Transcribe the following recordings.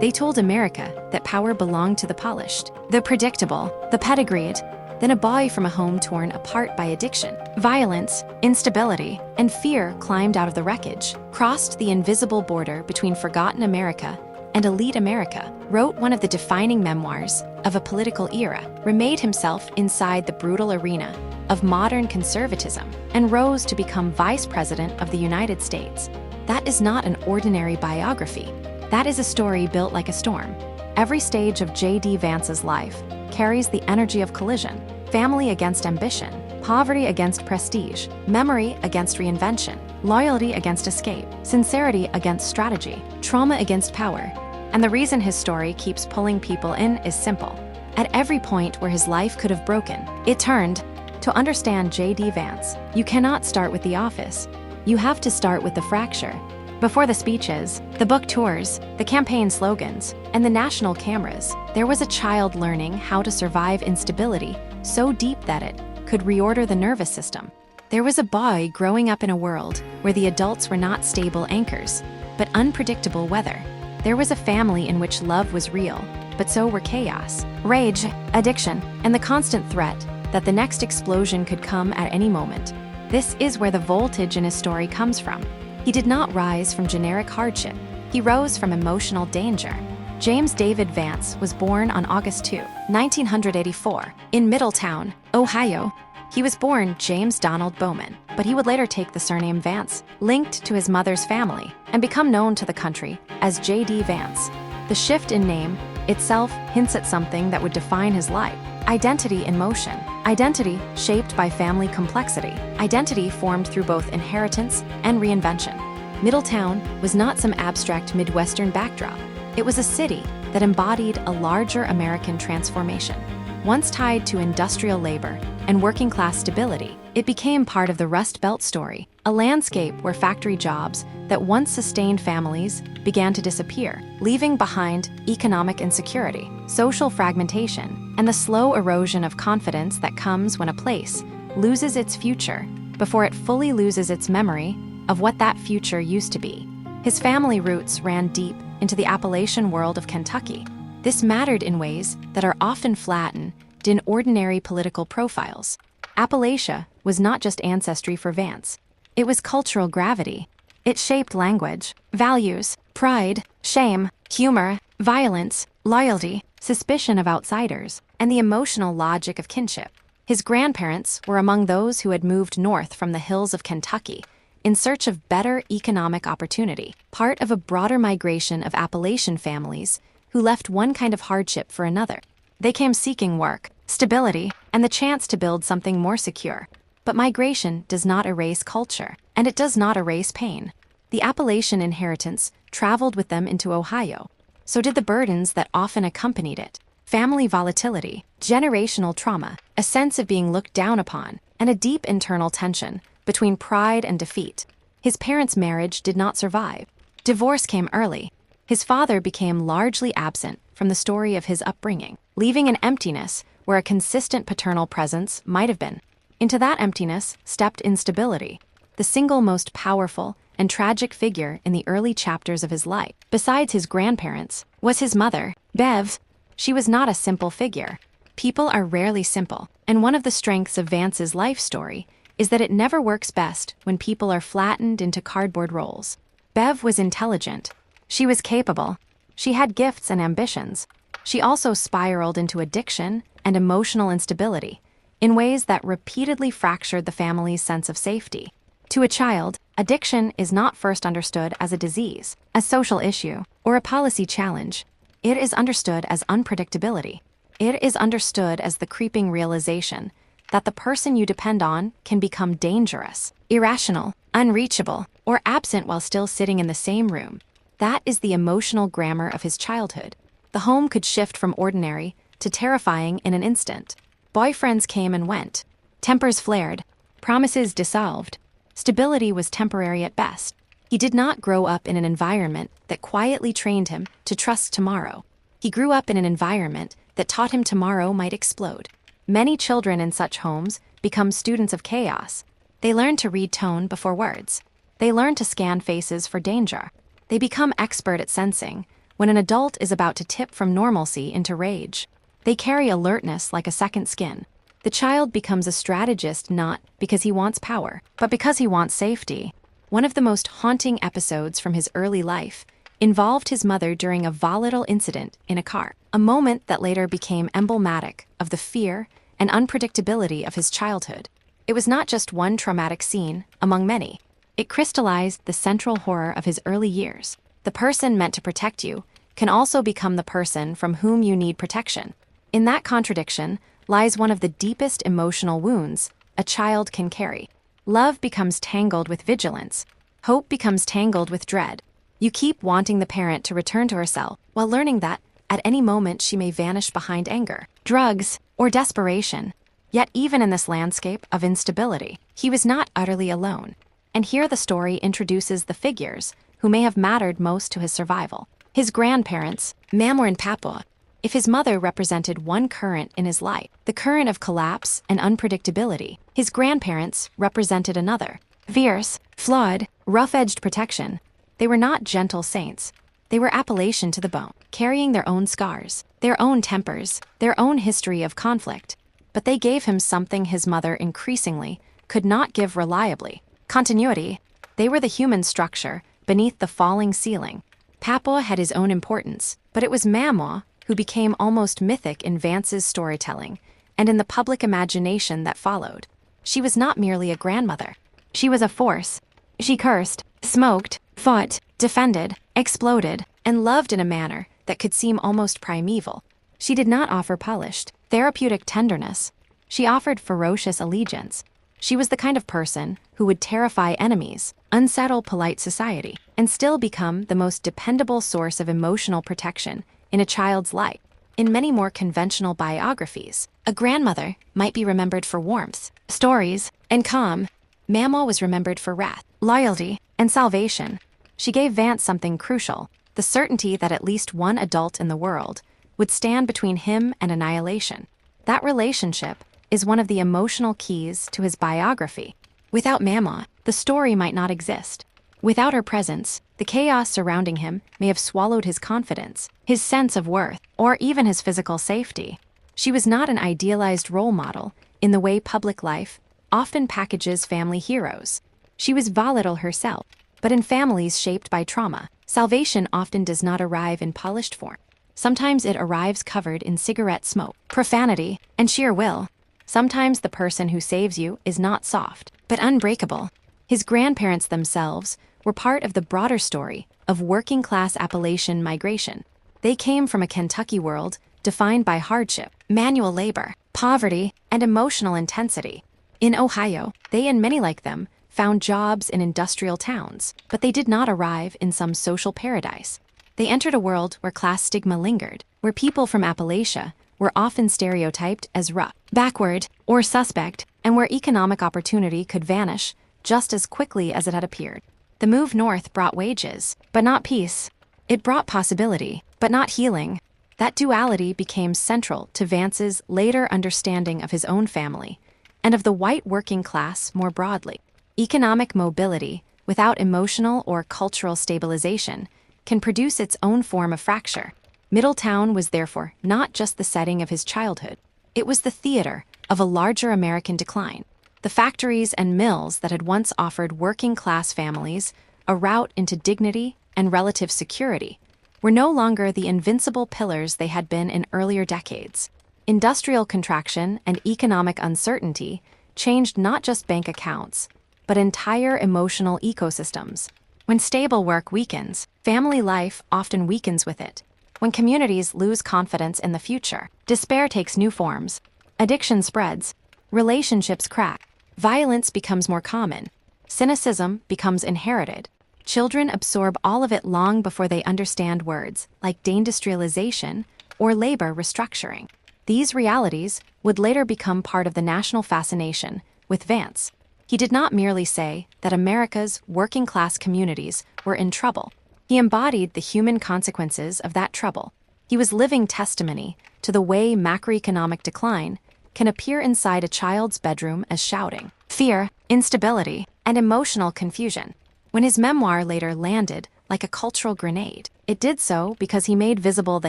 They told America that power belonged to the polished, the predictable, the pedigreed. Then a boy from a home torn apart by addiction, violence, instability, and fear climbed out of the wreckage, crossed the invisible border between forgotten America and elite America, wrote one of the defining memoirs of a political era, remade himself inside the brutal arena of modern conservatism, and rose to become Vice President of the United States. That is not an ordinary biography. That is a story built like a storm. Every stage of JD Vance's life carries the energy of collision: family against ambition, poverty against prestige, memory against reinvention, loyalty against escape, sincerity against strategy, trauma against power. And the reason his story keeps pulling people in is simple. At every point where his life could have broken, it turned. To understand JD Vance, you cannot start with the office. You have to start with the fracture. Before the speeches, the book tours, the campaign slogans, and the national cameras, there was a child learning how to survive instability so deep that it could reorder the nervous system. There was a boy growing up in a world where the adults were not stable anchors, but unpredictable weather. There was a family in which love was real, but so were chaos, rage, addiction, and the constant threat that the next explosion could come at any moment. This is where the voltage in his story comes from. He did not rise from generic hardship. He rose from emotional danger. James David Vance was born on August 2, 1984, in Middletown, Ohio. He was born James Donald Bowman, but he would later take the surname Vance, linked to his mother's family, and become known to the country as JD Vance. The shift in name itself hints at something that would define his life: identity in motion. Identity shaped by family complexity. Identity formed through both inheritance and reinvention. Middletown was not some abstract Midwestern backdrop. It was a city that embodied a larger American transformation. Once tied to industrial labor and working-class stability, it became part of the Rust Belt story, a landscape where factory jobs that once sustained families began to disappear, leaving behind economic insecurity, social fragmentation, and the slow erosion of confidence that comes when a place loses its future before it fully loses its memory of what that future used to be. His family roots ran deep into the Appalachian world of Kentucky. This mattered in ways that are often flattened in ordinary political profiles. Appalachia was not just ancestry for Vance. It was cultural gravity. It shaped language, values, pride, shame, humor, violence, loyalty, suspicion of outsiders, and the emotional logic of kinship. His grandparents were among those who had moved north from the hills of Kentucky in search of better economic opportunity, part of a broader migration of Appalachian families who left one kind of hardship for another. They came seeking work, stability, and the chance to build something more secure. But migration does not erase culture, and it does not erase pain. The Appalachian inheritance traveled with them into Ohio. So did the burdens that often accompanied it: family volatility, generational trauma, a sense of being looked down upon, and a deep internal tension between pride and defeat. His parents' marriage did not survive. Divorce came early. His father became largely absent from the story of his upbringing, leaving an emptiness where a consistent paternal presence might have been. Into that emptiness stepped instability, the single most powerful and tragic figure in the early chapters of his life. Besides his grandparents, was his mother, Bev. She was not a simple figure. People are rarely simple, and one of the strengths of Vance's life story is that it never works best when people are flattened into cardboard roles. Bev was intelligent. She was capable. She had gifts and ambitions. She also spiraled into addiction and emotional instability in ways that repeatedly fractured the family's sense of safety. To a child, addiction is not first understood as a disease, a social issue, or a policy challenge. It is understood as unpredictability. It is understood as the creeping realization that the person you depend on can become dangerous, irrational, unreachable, or absent while still sitting in the same room. That is the emotional grammar of his childhood. The home could shift from ordinary to terrifying in an instant. Boyfriends came and went. Tempers flared. Promises dissolved. Stability was temporary at best. He did not grow up in an environment that quietly trained him to trust tomorrow. He grew up in an environment that taught him tomorrow might explode. Many children in such homes become students of chaos. They learn to read tone before words. They learn to scan faces for danger. They become expert at sensing when an adult is about to tip from normalcy into rage. They carry alertness like a second skin. The child becomes a strategist not because he wants power, but because he wants safety. One of the most haunting episodes from his early life involved his mother during a volatile incident in a car, a moment that later became emblematic of the fear and unpredictability of his childhood. It was not just one traumatic scene among many. It crystallized the central horror of his early years. The person meant to protect you can also become the person from whom you need protection. In that contradiction lies one of the deepest emotional wounds a child can carry. Love becomes tangled with vigilance. Hope becomes tangled with dread. You keep wanting the parent to return to herself while learning that at any moment she may vanish behind anger, drugs, or desperation. Yet even in this landscape of instability, he was not utterly alone. And here the story introduces the figures who may have mattered most to his survival. His grandparents, Mamor and Papua. If his mother represented one current in his life, the current of collapse and unpredictability, his grandparents represented another. Fierce, flawed, rough-edged protection. They were not gentle saints. They were Appalachian to the bone, carrying their own scars, their own tempers, their own history of conflict. But they gave him something his mother increasingly could not give reliably: continuity. They were the human structure beneath the falling ceiling. Papua had his own importance, but it was Mamor who became almost mythic in Vance's storytelling and in the public imagination that followed. She was not merely a grandmother. She was a force. She cursed, smoked, fought, defended, exploded, and loved in a manner that could seem almost primeval. She did not offer polished, therapeutic tenderness. She offered ferocious allegiance. She was the kind of person who would terrify enemies, unsettle polite society, and still become the most dependable source of emotional protection in a child's life. In many more conventional biographies, a grandmother might be remembered for warmth, stories, and calm. Mamor was remembered for wrath, loyalty, and salvation. She gave Vance something crucial: the certainty that at least one adult in the world would stand between him and annihilation. That relationship is one of the emotional keys to his biography. Without Mamor, the story might not exist. Without her presence, the chaos surrounding him may have swallowed his confidence, his sense of worth, or even his physical safety. She was not an idealized role model in the way public life often packages family heroes. She was volatile herself, but in families shaped by trauma, salvation often does not arrive in polished form. Sometimes it arrives covered in cigarette smoke, profanity, and sheer will. Sometimes the person who saves you is not soft, but unbreakable. His grandparents themselves were part of the broader story of working-class Appalachian migration. They came from a Kentucky world defined by hardship, manual labor, poverty, and emotional intensity. In Ohio, they and many like them found jobs in industrial towns, but they did not arrive in some social paradise. They entered a world where class stigma lingered, where people from Appalachia were often stereotyped as rough, backward, or suspect, and where economic opportunity could vanish just as quickly as it had appeared. The move north brought wages, but not peace. It brought possibility, but not healing. That duality became central to Vance's later understanding of his own family and of the white working class more broadly. Economic mobility, without emotional or cultural stabilization, can produce its own form of fracture. Middletown was therefore not just the setting of his childhood. It was the theater of a larger American decline. The factories and mills that had once offered working-class families a route into dignity and relative security were no longer the invincible pillars they had been in earlier decades. Industrial contraction and economic uncertainty changed not just bank accounts, but entire emotional ecosystems. When stable work weakens, family life often weakens with it. When communities lose confidence in the future, despair takes new forms. Addiction spreads. Relationships crack. Violence becomes more common. Cynicism becomes inherited. Children absorb all of it long before they understand words like deindustrialization or labor restructuring. These realities would later become part of the national fascination with Vance. He did not merely say that America's working-class communities were in trouble. He embodied the human consequences of that trouble. He was living testimony to the way macroeconomic decline can appear inside a child's bedroom as shouting, fear, instability, and emotional confusion. When his memoir later landed like a cultural grenade. It did so because he made visible the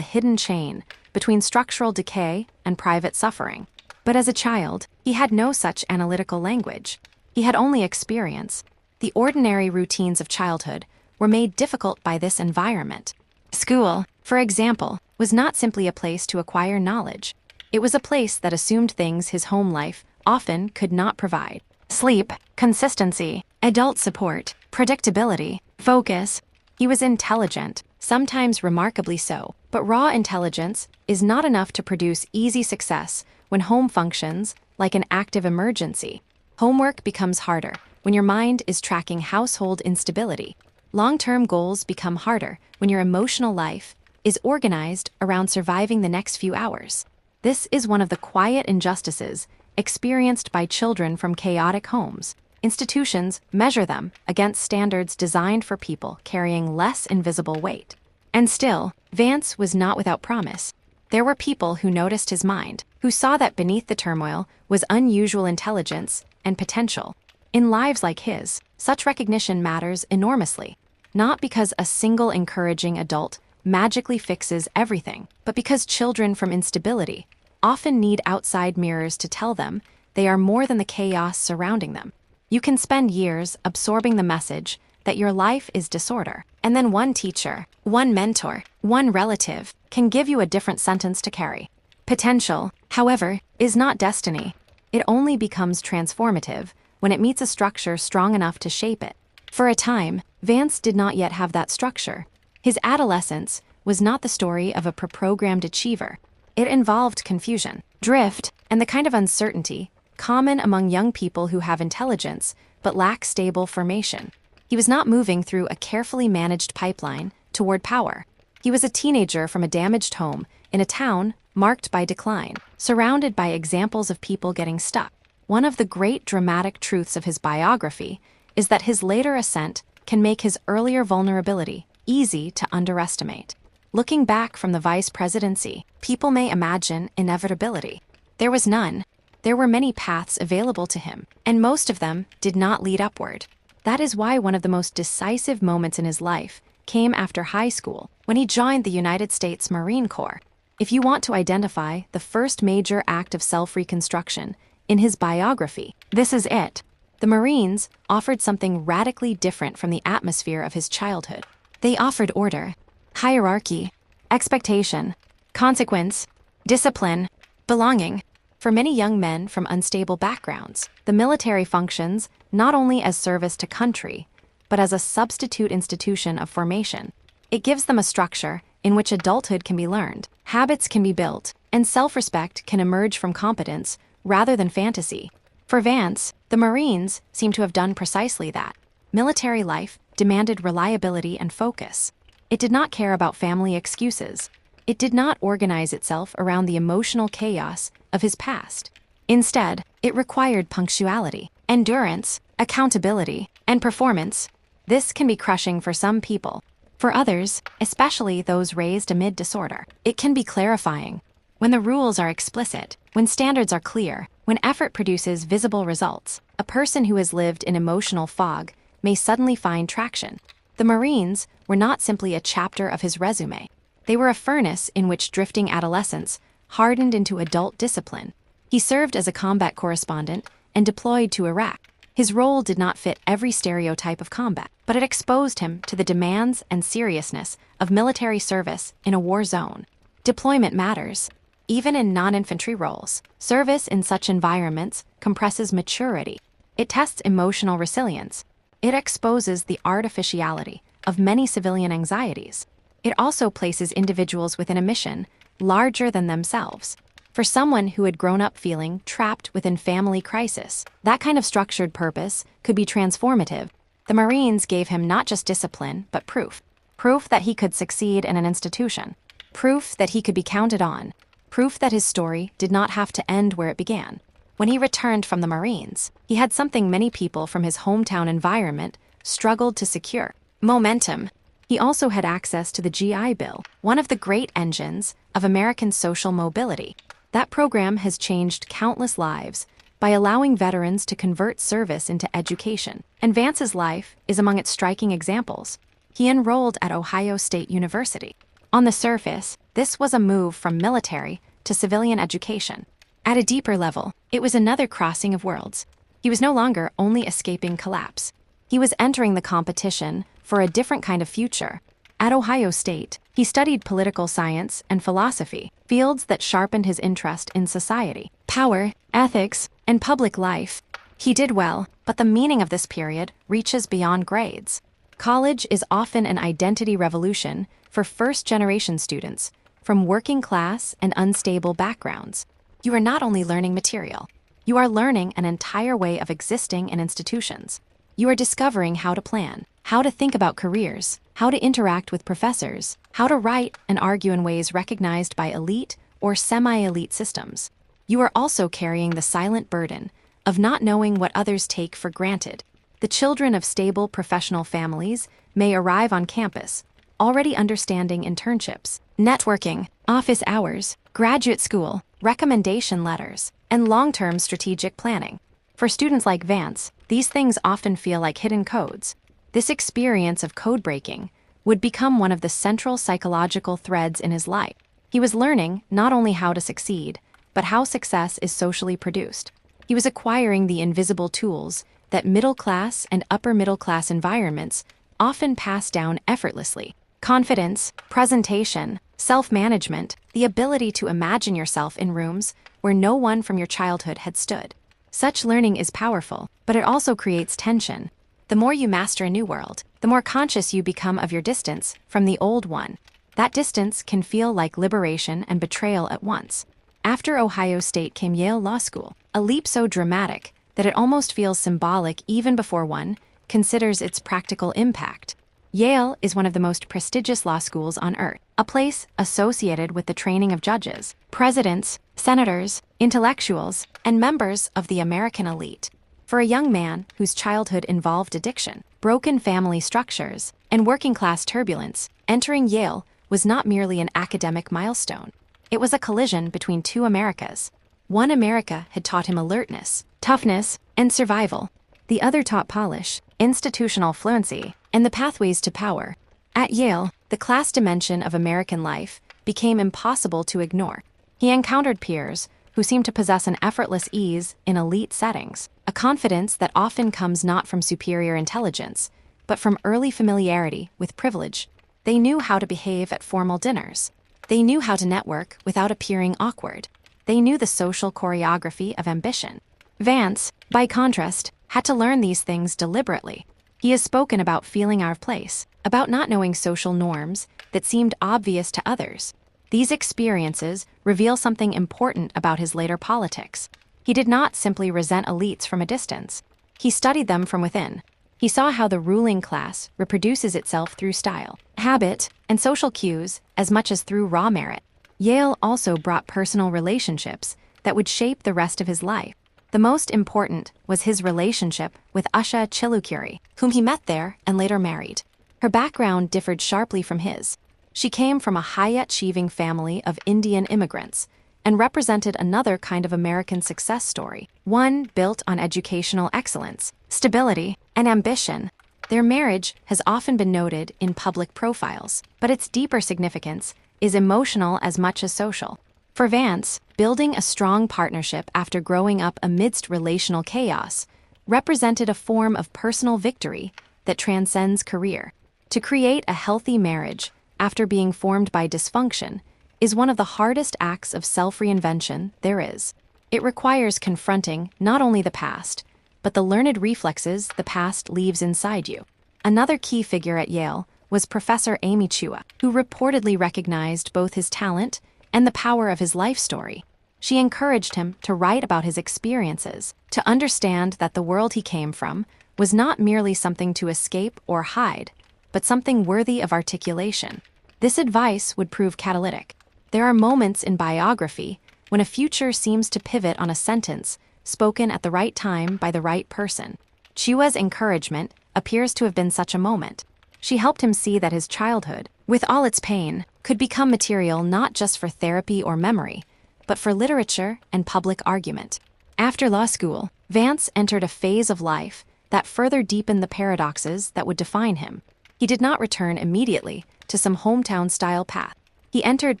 hidden chain between structural decay and private suffering. But as a child, he had no such analytical language. He had only experience. The ordinary routines of childhood were made difficult by this environment. School, for example, was not simply a place to acquire knowledge. It was a place that assumed things his home life often could not provide. Sleep, consistency, adult support, predictability, focus. He was intelligent, sometimes remarkably so, but raw intelligence is not enough to produce easy success when home functions like an active emergency. Homework becomes harder when your mind is tracking household instability. Long-term goals become harder when your emotional life is organized around surviving the next few hours. This is one of the quiet injustices experienced by children from chaotic homes. Institutions measure them against standards designed for people carrying less invisible weight. And still, Vance was not without promise. There were people who noticed his mind, who saw that beneath the turmoil was unusual intelligence and potential. In lives like his, such recognition matters enormously, not because a single encouraging adult magically fixes everything, but because children from instability often need outside mirrors to tell them they are more than the chaos surrounding them. You can spend years absorbing the message that your life is disorder, and then one teacher, one mentor, one relative can give you a different sentence to carry. Potential, however, is not destiny. It only becomes transformative when it meets a structure strong enough to shape it. For a time, Vance did not yet have that structure. His adolescence was not the story of a pre-programmed achiever. It involved confusion, drift, and the kind of uncertainty common among young people who have intelligence but lack stable formation. He was not moving through a carefully managed pipeline toward power. He was a teenager from a damaged home in a town marked by decline, surrounded by examples of people getting stuck. One of the great dramatic truths of his biography is that his later ascent can make his earlier vulnerability easy to underestimate. Looking back from the vice presidency, people may imagine inevitability. There was none. There were many paths available to him, and most of them did not lead upward. That is why one of the most decisive moments in his life came after high school, when he joined the United States Marine Corps. If you want to identify the first major act of self-reconstruction in his biography, this is it. The Marines offered something radically different from the atmosphere of his childhood. They offered order, hierarchy, expectation, consequence, discipline, belonging. For many young men from unstable backgrounds, the military functions not only as service to country, but as a substitute institution of formation. It gives them a structure in which adulthood can be learned, habits can be built, and self-respect can emerge from competence rather than fantasy. For Vance, the Marines seem to have done precisely that. Military life demanded reliability and focus. It did not care about family excuses. It did not organize itself around the emotional chaos of his past. Instead, it required punctuality, endurance, accountability, and performance. This can be crushing for some people. For others, especially those raised amid disorder, it can be clarifying. When the rules are explicit, when standards are clear, when effort produces visible results, a person who has lived in emotional fog may suddenly find traction. The Marines were not simply a chapter of his resume. They were a furnace in which drifting adolescence hardened into adult discipline. He served as a combat correspondent and deployed to Iraq. His role did not fit every stereotype of combat, but it exposed him to the demands and seriousness of military service in a war zone. Deployment matters. Even in non-infantry roles, service in such environments compresses maturity. It tests emotional resilience. It exposes the artificiality of many civilian anxieties. It also places individuals within a mission larger than themselves. For someone who had grown up feeling trapped within family crisis, that kind of structured purpose could be transformative. The Marines gave him not just discipline, but proof. Proof that he could succeed in an institution. Proof that he could be counted on. Proof that his story did not have to end where it began. When he returned from the Marines, he had something many people from his hometown environment struggled to secure: momentum. He also had access to the GI Bill, one of the great engines of American social mobility. That program has changed countless lives by allowing veterans to convert service into education, and Vance's life is among its striking examples. he enrolled at Ohio State University. On the surface, this was a move from military to civilian education. At a deeper level, it was another crossing of worlds. He was no longer only escaping collapse. He was entering the competition for a different kind of future. At Ohio State, he studied political science and philosophy, fields that sharpened his interest in society, power, ethics, and public life. He did well, but the meaning of this period reaches beyond grades. College is often an identity revolution for first-generation students from working-class and unstable backgrounds. You are not only learning material, you are learning an entire way of existing in institutions. You are discovering how to plan, how to think about careers, how to interact with professors, how to write and argue in ways recognized by elite or semi-elite systems. You are also carrying the silent burden of not knowing what others take for granted. The children of stable professional families may arrive on campus, already understanding internships, networking, office hours, graduate school, recommendation letters, and long-term strategic planning. For students like Vance, these things often feel like hidden codes. This experience of code breaking would become one of the central psychological threads in his life. He was learning not only how to succeed, but how success is socially produced. He was acquiring the invisible tools that middle-class and upper-middle-class environments often pass down effortlessly. Confidence, presentation, self-management, the ability to imagine yourself in rooms where no one from your childhood had stood. Such learning is powerful, but it also creates tension. The more you master a new world, the more conscious you become of your distance from the old one. That distance can feel like liberation and betrayal at once. After Ohio State came Yale Law School, a leap so dramatic that it almost feels symbolic even before one considers its practical impact. Yale is one of the most prestigious law schools on earth, a place associated with the training of judges, presidents, senators, intellectuals, and members of the American elite. For a young man whose childhood involved addiction, broken family structures, and working-class turbulence, entering Yale was not merely an academic milestone. It was a collision between two Americas. One America had taught him alertness, toughness, and survival. The other taught polish, institutional fluency, and the pathways to power. At Yale, the class dimension of American life became impossible to ignore. He encountered peers who seemed to possess an effortless ease in elite settings, a confidence that often comes not from superior intelligence, but from early familiarity with privilege. They knew how to behave at formal dinners. They knew how to network without appearing awkward. They knew the social choreography of ambition. Vance, by contrast, had to learn these things deliberately. He has spoken about feeling out of place, about not knowing social norms that seemed obvious to others. These experiences reveal something important about his later politics. He did not simply resent elites from a distance. He studied them from within. He saw how the ruling class reproduces itself through style, habit, and social cues as much as through raw merit. Yale also brought personal relationships that would shape the rest of his life. The most important was his relationship with Usha Chilukuri, whom he met there and later married. Her background differed sharply from his. She came from a high-achieving family of Indian immigrants and represented another kind of American success story, one built on educational excellence, stability, and ambition. Their marriage has often been noted in public profiles, but its deeper significance is emotional as much as social. For Vance, building a strong partnership after growing up amidst relational chaos represented a form of personal victory that transcends career. To create a healthy marriage after being formed by dysfunction is one of the hardest acts of self-reinvention there is. It requires confronting not only the past, but the learned reflexes the past leaves inside you. Another key figure at Yale was Professor Amy Chua, who reportedly recognized both his talent and the power of his life story. She encouraged him to write about his experiences, to understand that the world he came from was not merely something to escape or hide, but something worthy of articulation. This advice would prove catalytic. There are moments in biography when a future seems to pivot on a sentence spoken at the right time by the right person. Chua's encouragement appears to have been such a moment. She helped him see that his childhood, with all its pain, could become material not just for therapy or memory, but for literature and public argument. After law school, Vance entered a phase of life that further deepened the paradoxes that would define him. He did not return immediately to some hometown-style path. He entered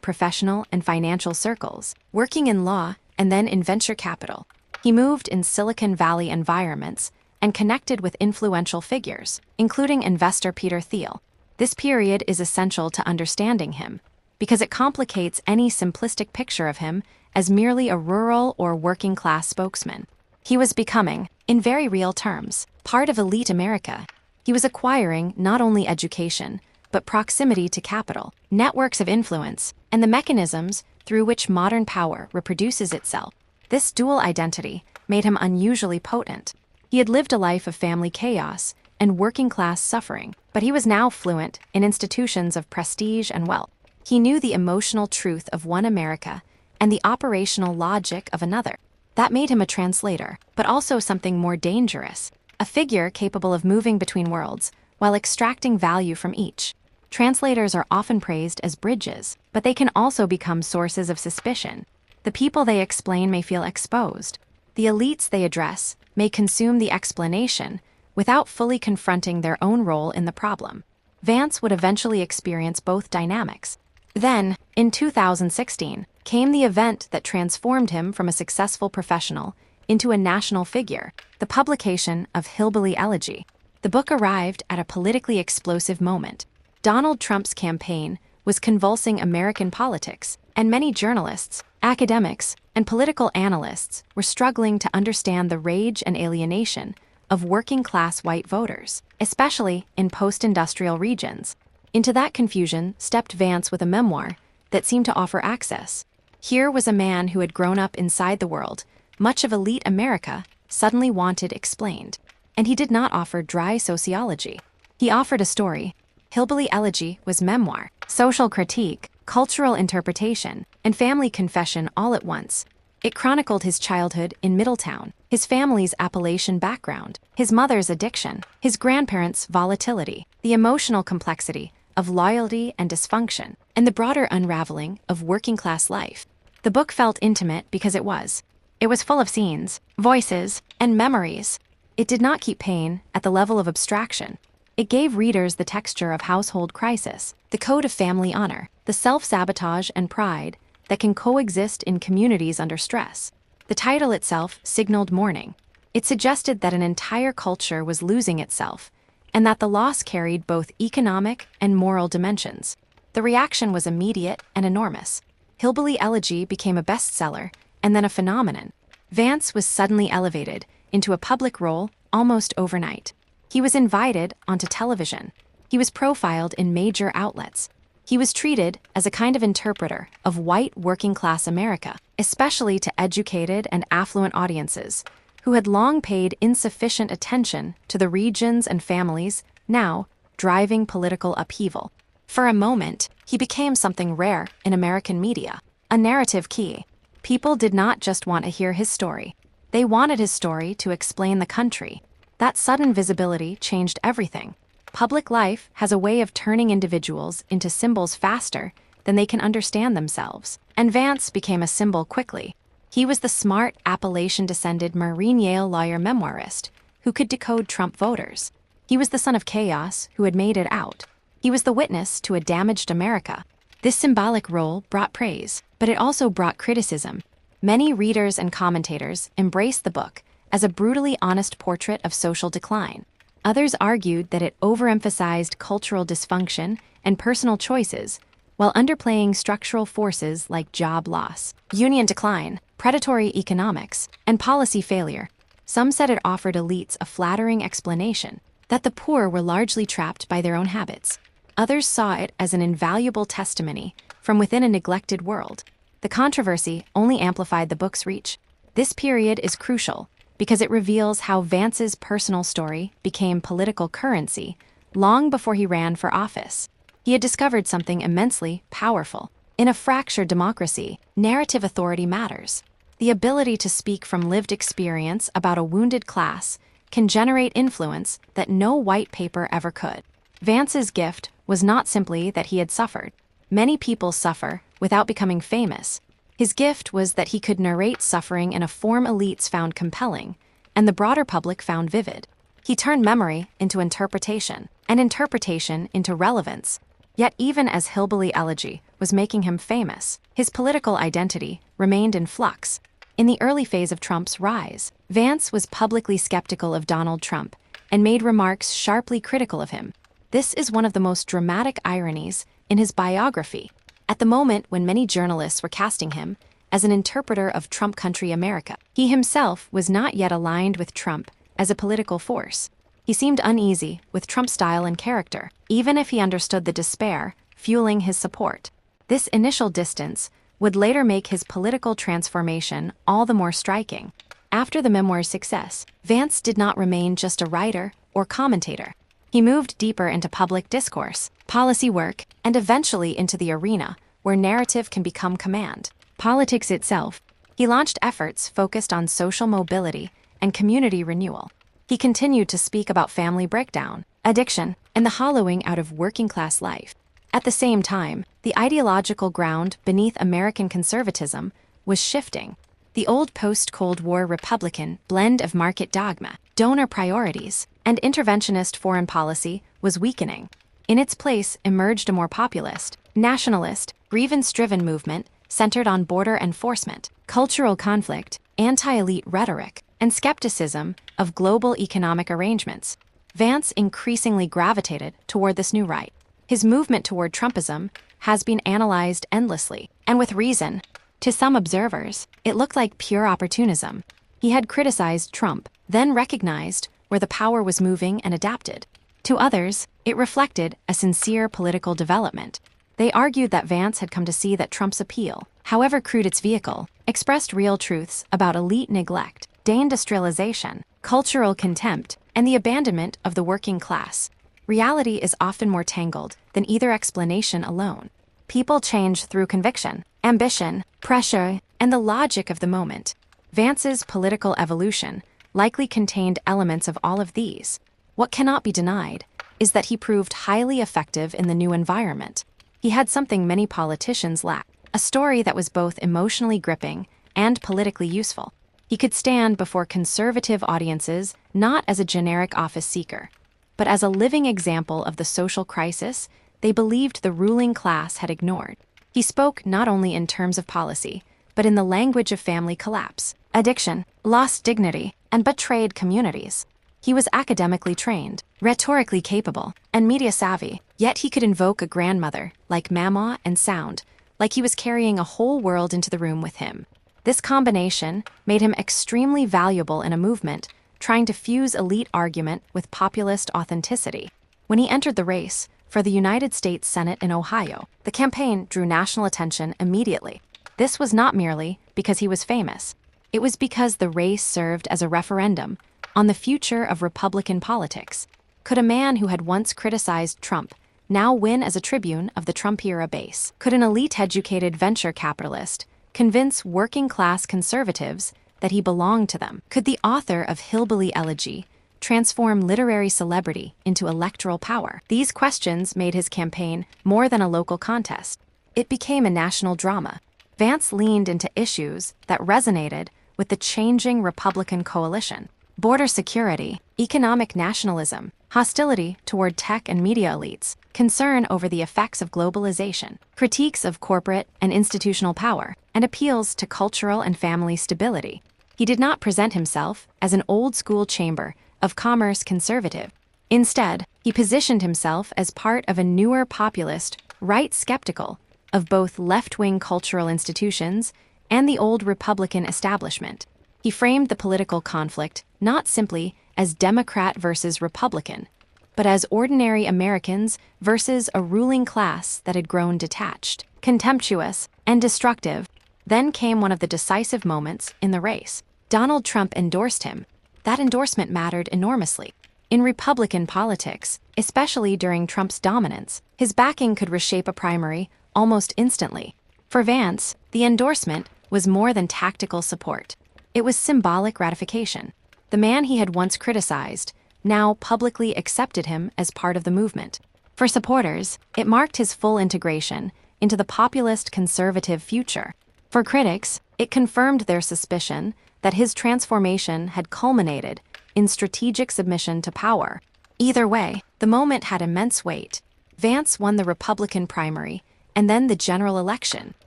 professional and financial circles, working in law and then in venture capital. He moved in Silicon Valley environments and connected with influential figures, including investor Peter Thiel. This period is essential to understanding him, because it complicates any simplistic picture of him as merely a rural or working-class spokesman. He was becoming, in very real terms, part of elite America. He was acquiring not only education, but proximity to capital, networks of influence, and the mechanisms through which modern power reproduces itself. This dual identity made him unusually potent. He had lived a life of family chaos and working-class suffering, but he was now fluent in institutions of prestige and wealth. He knew the emotional truth of one America and the operational logic of another. That made him a translator, but also something more dangerous, a figure capable of moving between worlds while extracting value from each. Translators are often praised as bridges, but they can also become sources of suspicion. The people they explain may feel exposed. The elites they address may consume the explanation without fully confronting their own role in the problem. Vance would eventually experience both dynamics. Then, in 2016, came the event that transformed him from a successful professional into a national figure, the publication of Hillbilly Elegy. The book arrived at a politically explosive moment. Donald Trump's campaign was convulsing American politics, and many journalists, academics, and political analysts were struggling to understand the rage and alienation of working-class white voters, especially in post-industrial regions. Into that confusion stepped Vance with a memoir that seemed to offer access. Here was a man who had grown up inside the world much of elite America suddenly wanted explained. And he did not offer dry sociology. He offered a story. Hillbilly Elegy was memoir, social critique, cultural interpretation, and family confession all at once. It chronicled his childhood in Middletown, his family's Appalachian background, his mother's addiction, his grandparents' volatility, the emotional complexity of loyalty and dysfunction, and the broader unraveling of working-class life. The book felt intimate because it was. It was full of scenes, voices, and memories. It did not keep pain at the level of abstraction. It gave readers the texture of household crisis, the code of family honor, the self-sabotage and pride that can coexist in communities under stress. The title itself signaled mourning. It suggested that an entire culture was losing itself, and that the loss carried both economic and moral dimensions. The reaction was immediate and enormous. Hillbilly Elegy became a bestseller, and then a phenomenon. Vance was suddenly elevated into a public role almost overnight. He was invited onto television. He was profiled in major outlets. He was treated as a kind of interpreter of white working-class America, especially to educated and affluent audiences who had long paid insufficient attention to the regions and families now driving political upheaval. For a moment, he became something rare in American media, a narrative key. People did not just want to hear his story. They wanted his story to explain the country. That sudden visibility changed everything. Public life has a way of turning individuals into symbols faster than they can understand themselves, and Vance became a symbol quickly. He was the smart Appalachian-descended Marine Yale lawyer memoirist who could decode Trump voters. He was the son of chaos who had made it out. He was the witness to a damaged America. This symbolic role brought praise, but it also brought criticism. Many readers and commentators embraced the book as a brutally honest portrait of social decline. Others argued that it overemphasized cultural dysfunction and personal choices, while underplaying structural forces like job loss, union decline, predatory economics, and policy failure. Some said it offered elites a flattering explanation, that the poor were largely trapped by their own habits. Others saw it as an invaluable testimony from within a neglected world. The controversy only amplified the book's reach. This period is crucial because it reveals how Vance's personal story became political currency long before he ran for office. He had discovered something immensely powerful. In a fractured democracy, narrative authority matters. The ability to speak from lived experience about a wounded class can generate influence that no white paper ever could. Vance's gift was not simply that he had suffered. Many people suffer without becoming famous. His gift was that he could narrate suffering in a form elites found compelling, and the broader public found vivid. He turned memory into interpretation, and interpretation into relevance. Yet even as Hillbilly Elegy was making him famous, his political identity remained in flux. In the early phase of Trump's rise, Vance was publicly skeptical of Donald Trump and made remarks sharply critical of him. This is one of the most dramatic ironies in his biography. At the moment when many journalists were casting him as an interpreter of Trump country America, he himself was not yet aligned with Trump as a political force. He seemed uneasy with Trump's style and character, even if he understood the despair fueling his support. This initial distance would later make his political transformation all the more striking. After the memoir's success, Vance did not remain just a writer or commentator. He moved deeper into public discourse, policy work, and eventually into the arena where narrative can become command. Politics itself. He launched efforts focused on social mobility and community renewal. He continued to speak about family breakdown, addiction, and the hollowing out of working-class life. At the same time, the ideological ground beneath American conservatism was shifting. The old post-Cold War Republican blend of market dogma, donor priorities, and interventionist foreign policy was weakening. In its place emerged a more populist, nationalist, grievance-driven movement centered on border enforcement, cultural conflict, anti-elite rhetoric, and skepticism of global economic arrangements. Vance increasingly gravitated toward this new right. His movement toward Trumpism has been analyzed endlessly, and with reason. To some observers, it looked like pure opportunism. He had criticized Trump, then recognized where the power was moving and adapted. To others, it reflected a sincere political development. They argued that Vance had come to see that Trump's appeal, however crude its vehicle, expressed real truths about elite neglect, deindustrialization, cultural contempt, and the abandonment of the working class. Reality is often more tangled than either explanation alone. People change through conviction, ambition, pressure, and the logic of the moment. Vance's political evolution likely contained elements of all of these. What cannot be denied is that he proved highly effective in the new environment. He had something many politicians lack, a story that was both emotionally gripping and politically useful. He could stand before conservative audiences not as a generic office seeker, but as a living example of the social crisis they believed the ruling class had ignored. He spoke not only in terms of policy, but in the language of family collapse, addiction, lost dignity, and betrayed communities. He was academically trained, rhetorically capable, and media savvy, yet he could invoke a grandmother like Mama and sound like he was carrying a whole world into the room with him. This combination made him extremely valuable in a movement trying to fuse elite argument with populist authenticity. When he entered the race for the United States Senate in Ohio, the campaign drew national attention immediately. This was not merely because he was famous. It was because the race served as a referendum on the future of Republican politics. Could a man who had once criticized Trump now win as a tribune of the Trump-era base? Could an elite-educated venture capitalist convince working-class conservatives that he belonged to them? Could the author of Hillbilly Elegy transform literary celebrity into electoral power? These questions made his campaign more than a local contest. It became a national drama. Vance leaned into issues that resonated with the changing Republican coalition: border security, economic nationalism, hostility toward tech and media elites, concern over the effects of globalization, critiques of corporate and institutional power, and appeals to cultural and family stability. He did not present himself as an old-school chamber of commerce conservative. Instead, he positioned himself as part of a newer populist right skeptical of both left-wing cultural institutions and the old Republican establishment. He framed the political conflict not simply as Democrat versus Republican, but as ordinary Americans versus a ruling class that had grown detached, contemptuous, and destructive. Then came one of the decisive moments in the race. Donald Trump endorsed him. That endorsement mattered enormously. In Republican politics, especially during Trump's dominance, his backing could reshape a primary almost instantly. For Vance, the endorsement was more than tactical support. It was symbolic gratification. The man he had once criticized now publicly accepted him as part of the movement. For supporters, it marked his full integration into the populist conservative future. For critics, it confirmed their suspicion that his transformation had culminated in strategic submission to power. Either way, the moment had immense weight. Vance won the Republican primary and then the general election,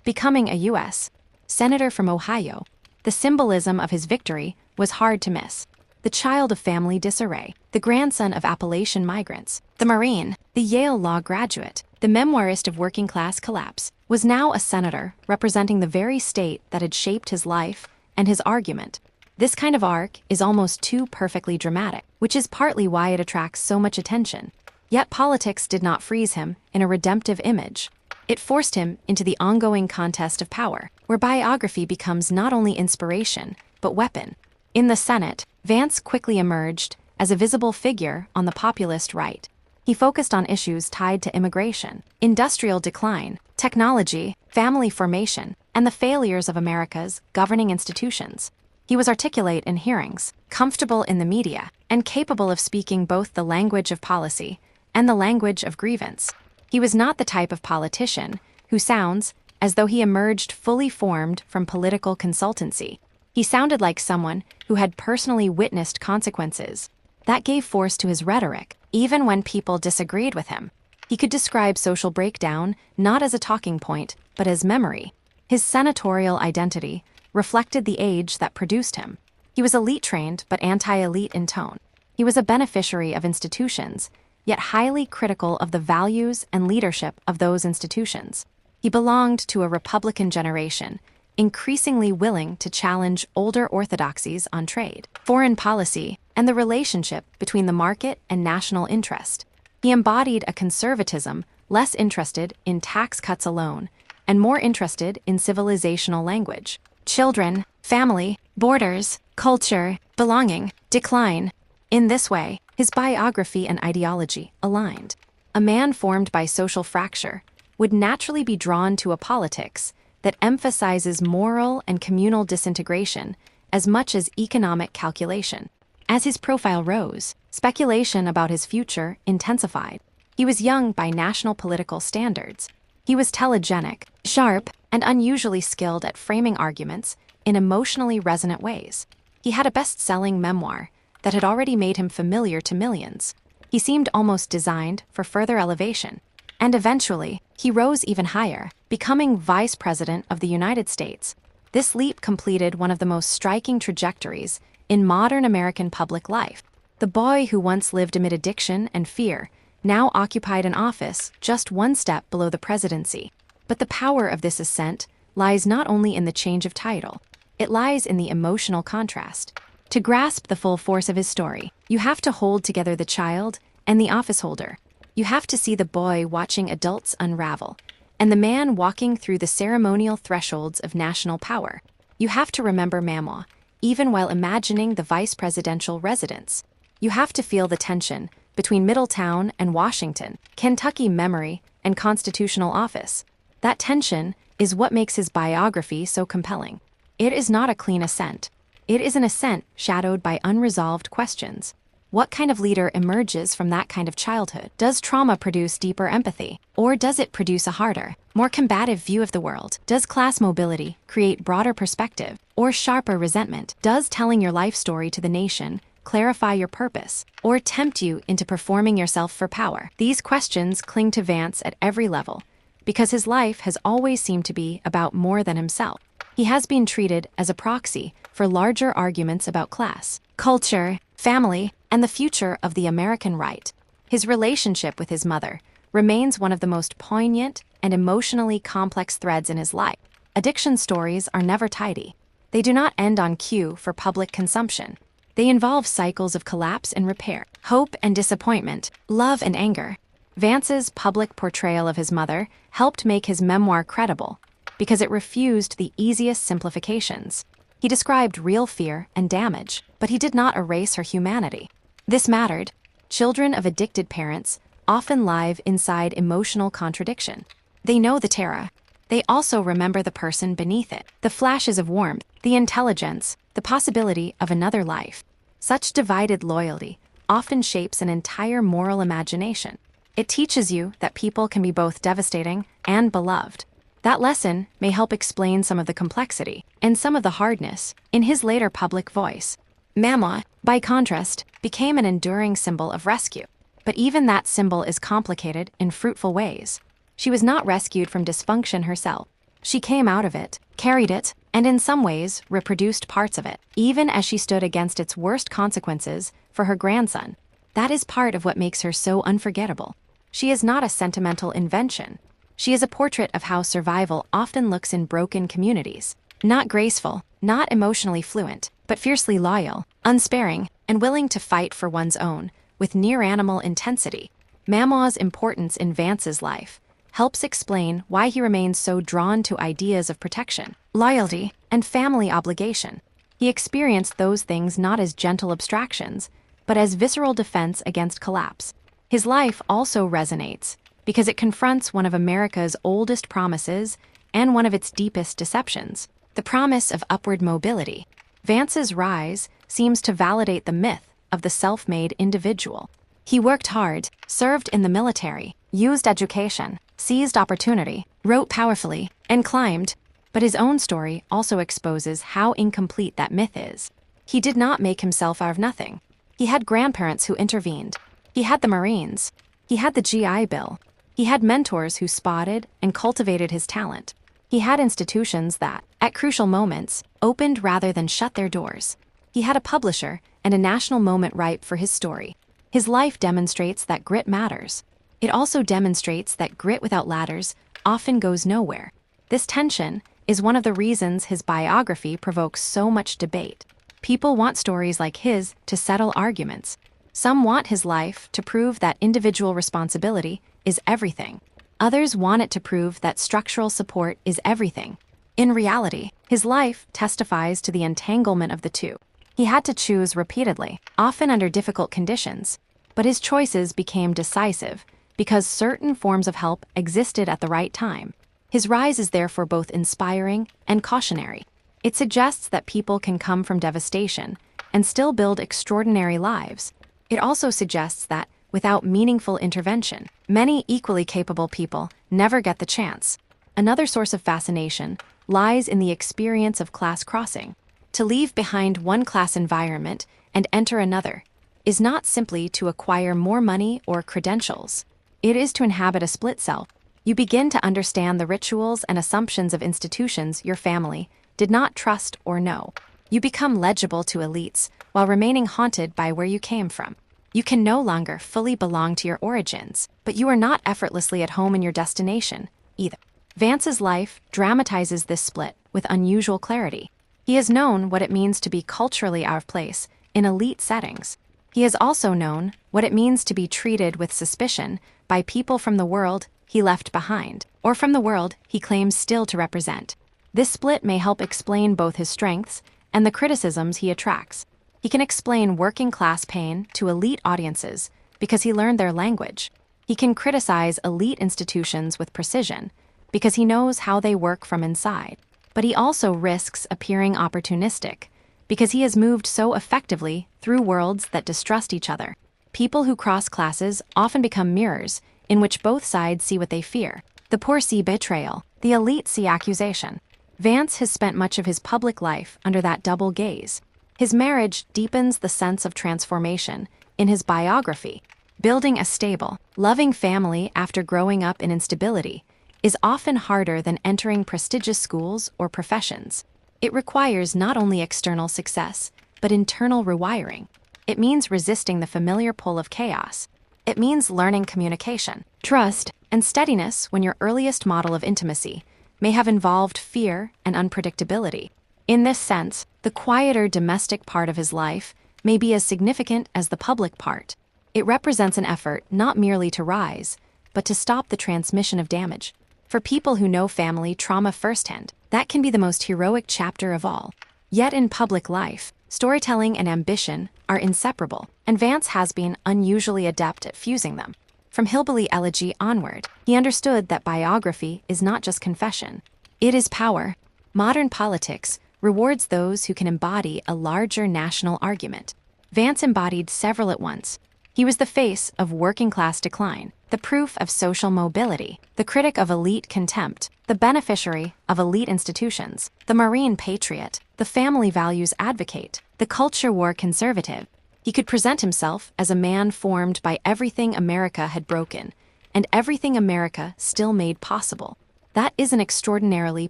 becoming a U.S. Senator from Ohio. The symbolism of his victory was hard to miss. The child of family disarray, the grandson of Appalachian migrants, the Marine, the Yale law graduate, the memoirist of working-class collapse, was now a senator representing the very state that had shaped his life and his argument. This kind of arc is almost too perfectly dramatic, which is partly why it attracts so much attention. Yet politics did not freeze him in a redemptive image. It forced him into the ongoing contest of power, where biography becomes not only inspiration, but weapon. In the Senate, Vance quickly emerged as a visible figure on the populist right. He focused on issues tied to immigration, industrial decline, technology, family formation, and the failures of America's governing institutions. He was articulate in hearings, comfortable in the media, and capable of speaking both the language of policy and the language of grievance. He was not the type of politician who sounds as though he emerged fully formed from political consultancy. He sounded like someone who had personally witnessed consequences. That gave force to his rhetoric, even when people disagreed with him. He could describe social breakdown not as a talking point, but as memory. His senatorial identity reflected the age that produced him. He was elite-trained but anti-elite in tone. He was a beneficiary of institutions, yet highly critical of the values and leadership of those institutions. He belonged to a Republican generation, increasingly willing to challenge older orthodoxies on trade, foreign policy, and the relationship between the market and national interest. He embodied a conservatism less interested in tax cuts alone and more interested in civilizational language. Children, family, borders, culture, belonging, decline. In this way, his biography and ideology aligned. A man formed by social fracture would naturally be drawn to a politics that emphasizes moral and communal disintegration as much as economic calculation. As his profile rose, speculation about his future intensified. He was young by national political standards. He was telegenic, sharp, and unusually skilled at framing arguments in emotionally resonant ways. He had a best-selling memoir that had already made him familiar to millions. He seemed almost designed for further elevation. And eventually, he rose even higher, becoming Vice President of the United States. This leap completed one of the most striking trajectories in modern American public life. The boy who once lived amid addiction and fear now occupied an office just one step below the presidency. But the power of this ascent lies not only in the change of title, it lies in the emotional contrast. To grasp the full force of his story, you have to hold together the child and the office holder. You have to see the boy watching adults unravel, and the man walking through the ceremonial thresholds of national power. You have to remember Mamaw, even while imagining the vice presidential residence. You have to feel the tension between Middletown and Washington, Kentucky memory and constitutional office. That tension is what makes his biography so compelling. It is not a clean ascent. It is an ascent shadowed by unresolved questions. What kind of leader emerges from that kind of childhood? Does trauma produce deeper empathy? Or does it produce a harder, more combative view of the world? Does class mobility create broader perspective or sharper resentment? Does telling your life story to the nation clarify your purpose or tempt you into performing yourself for power? These questions cling to Vance at every level because his life has always seemed to be about more than himself. He has been treated as a proxy for larger arguments about class, culture, family, and the future of the American right. His relationship with his mother remains one of the most poignant and emotionally complex threads in his life. Addiction stories are never tidy. They do not end on cue for public consumption. They involve cycles of collapse and repair, hope and disappointment, love and anger. Vance's public portrayal of his mother helped make his memoir credible because it refused the easiest simplifications. He described real fear and damage, but he did not erase her humanity. This mattered. Children of addicted parents often live inside emotional contradiction. They know the terror. They also remember the person beneath it, the flashes of warmth, the intelligence, the possibility of another life. Such divided loyalty often shapes an entire moral imagination. It teaches you that people can be both devastating and beloved. That lesson may help explain some of the complexity and some of the hardness in his later public voice. Mama, by contrast, became an enduring symbol of rescue. But even that symbol is complicated in fruitful ways. She was not rescued from dysfunction herself. She came out of it, carried it, and in some ways reproduced parts of it, even as she stood against its worst consequences for her grandson. That is part of what makes her so unforgettable. She is not a sentimental invention. She is a portrait of how survival often looks in broken communities. Not graceful, not emotionally fluent, but fiercely loyal, unsparing, and willing to fight for one's own, with near-animal intensity. Mama's importance in Vance's life helps explain why he remains so drawn to ideas of protection, loyalty, and family obligation. He experienced those things not as gentle abstractions, but as visceral defense against collapse. His life also resonates because it confronts one of America's oldest promises and one of its deepest deceptions, the promise of upward mobility. Vance's rise seems to validate the myth of the self-made individual. He worked hard, served in the military, used education, seized opportunity, wrote powerfully, and climbed. But his own story also exposes how incomplete that myth is. He did not make himself out of nothing. He had grandparents who intervened. He had the Marines. He had the GI Bill. He had mentors who spotted and cultivated his talent. He had institutions that, at crucial moments, opened rather than shut their doors. He had a publisher and a national moment ripe for his story. His life demonstrates that grit matters. It also demonstrates that grit without ladders often goes nowhere. This tension is one of the reasons his biography provokes so much debate. People want stories like his to settle arguments. Some want his life to prove that individual responsibility is everything. Others want it to prove that structural support is everything. In reality, his life testifies to the entanglement of the two. He had to choose repeatedly, often under difficult conditions, but his choices became decisive because certain forms of help existed at the right time. His rise is therefore both inspiring and cautionary. It suggests that people can come from devastation and still build extraordinary lives. It also suggests that, without meaningful intervention, many equally capable people never get the chance. Another source of fascination lies in the experience of class crossing. To leave behind one class environment and enter another is not simply to acquire more money or credentials. It is to inhabit a split self. You begin to understand the rituals and assumptions of institutions your family did not trust or know. You become legible to elites while remaining haunted by where you came from. You can no longer fully belong to your origins, but you are not effortlessly at home in your destination, either. Vance's life dramatizes this split with unusual clarity. He has known what it means to be culturally out of place in elite settings. He has also known what it means to be treated with suspicion by people from the world he left behind, or from the world he claims still to represent. This split may help explain both his strengths and the criticisms he attracts. He can explain working-class pain to elite audiences because he learned their language. He can criticize elite institutions with precision because he knows how they work from inside. But he also risks appearing opportunistic because he has moved so effectively through worlds that distrust each other. People who cross classes often become mirrors in which both sides see what they fear. The poor see betrayal, the elite see accusation. Vance has spent much of his public life under that double gaze. His marriage deepens the sense of transformation in his biography. Building a stable, loving family after growing up in instability is often harder than entering prestigious schools or professions. It requires not only external success, but internal rewiring. It means resisting the familiar pull of chaos. It means learning communication, trust, and steadiness when your earliest model of intimacy may have involved fear and unpredictability. In this sense, the quieter domestic part of his life may be as significant as the public part. It represents an effort not merely to rise, but to stop the transmission of damage. For people who know family trauma firsthand, that can be the most heroic chapter of all. Yet in public life, storytelling and ambition are inseparable, and Vance has been unusually adept at fusing them. From Hillbilly Elegy onward, he understood that biography is not just confession. It is power. Modern politics rewards those who can embody a larger national argument. Vance embodied several at once. He was the face of working-class decline, the proof of social mobility, the critic of elite contempt, the beneficiary of elite institutions, the Marine patriot, the family values advocate, the the culture war conservative. He could present himself as a man formed by everything America had broken, and everything America still made possible. That is an extraordinarily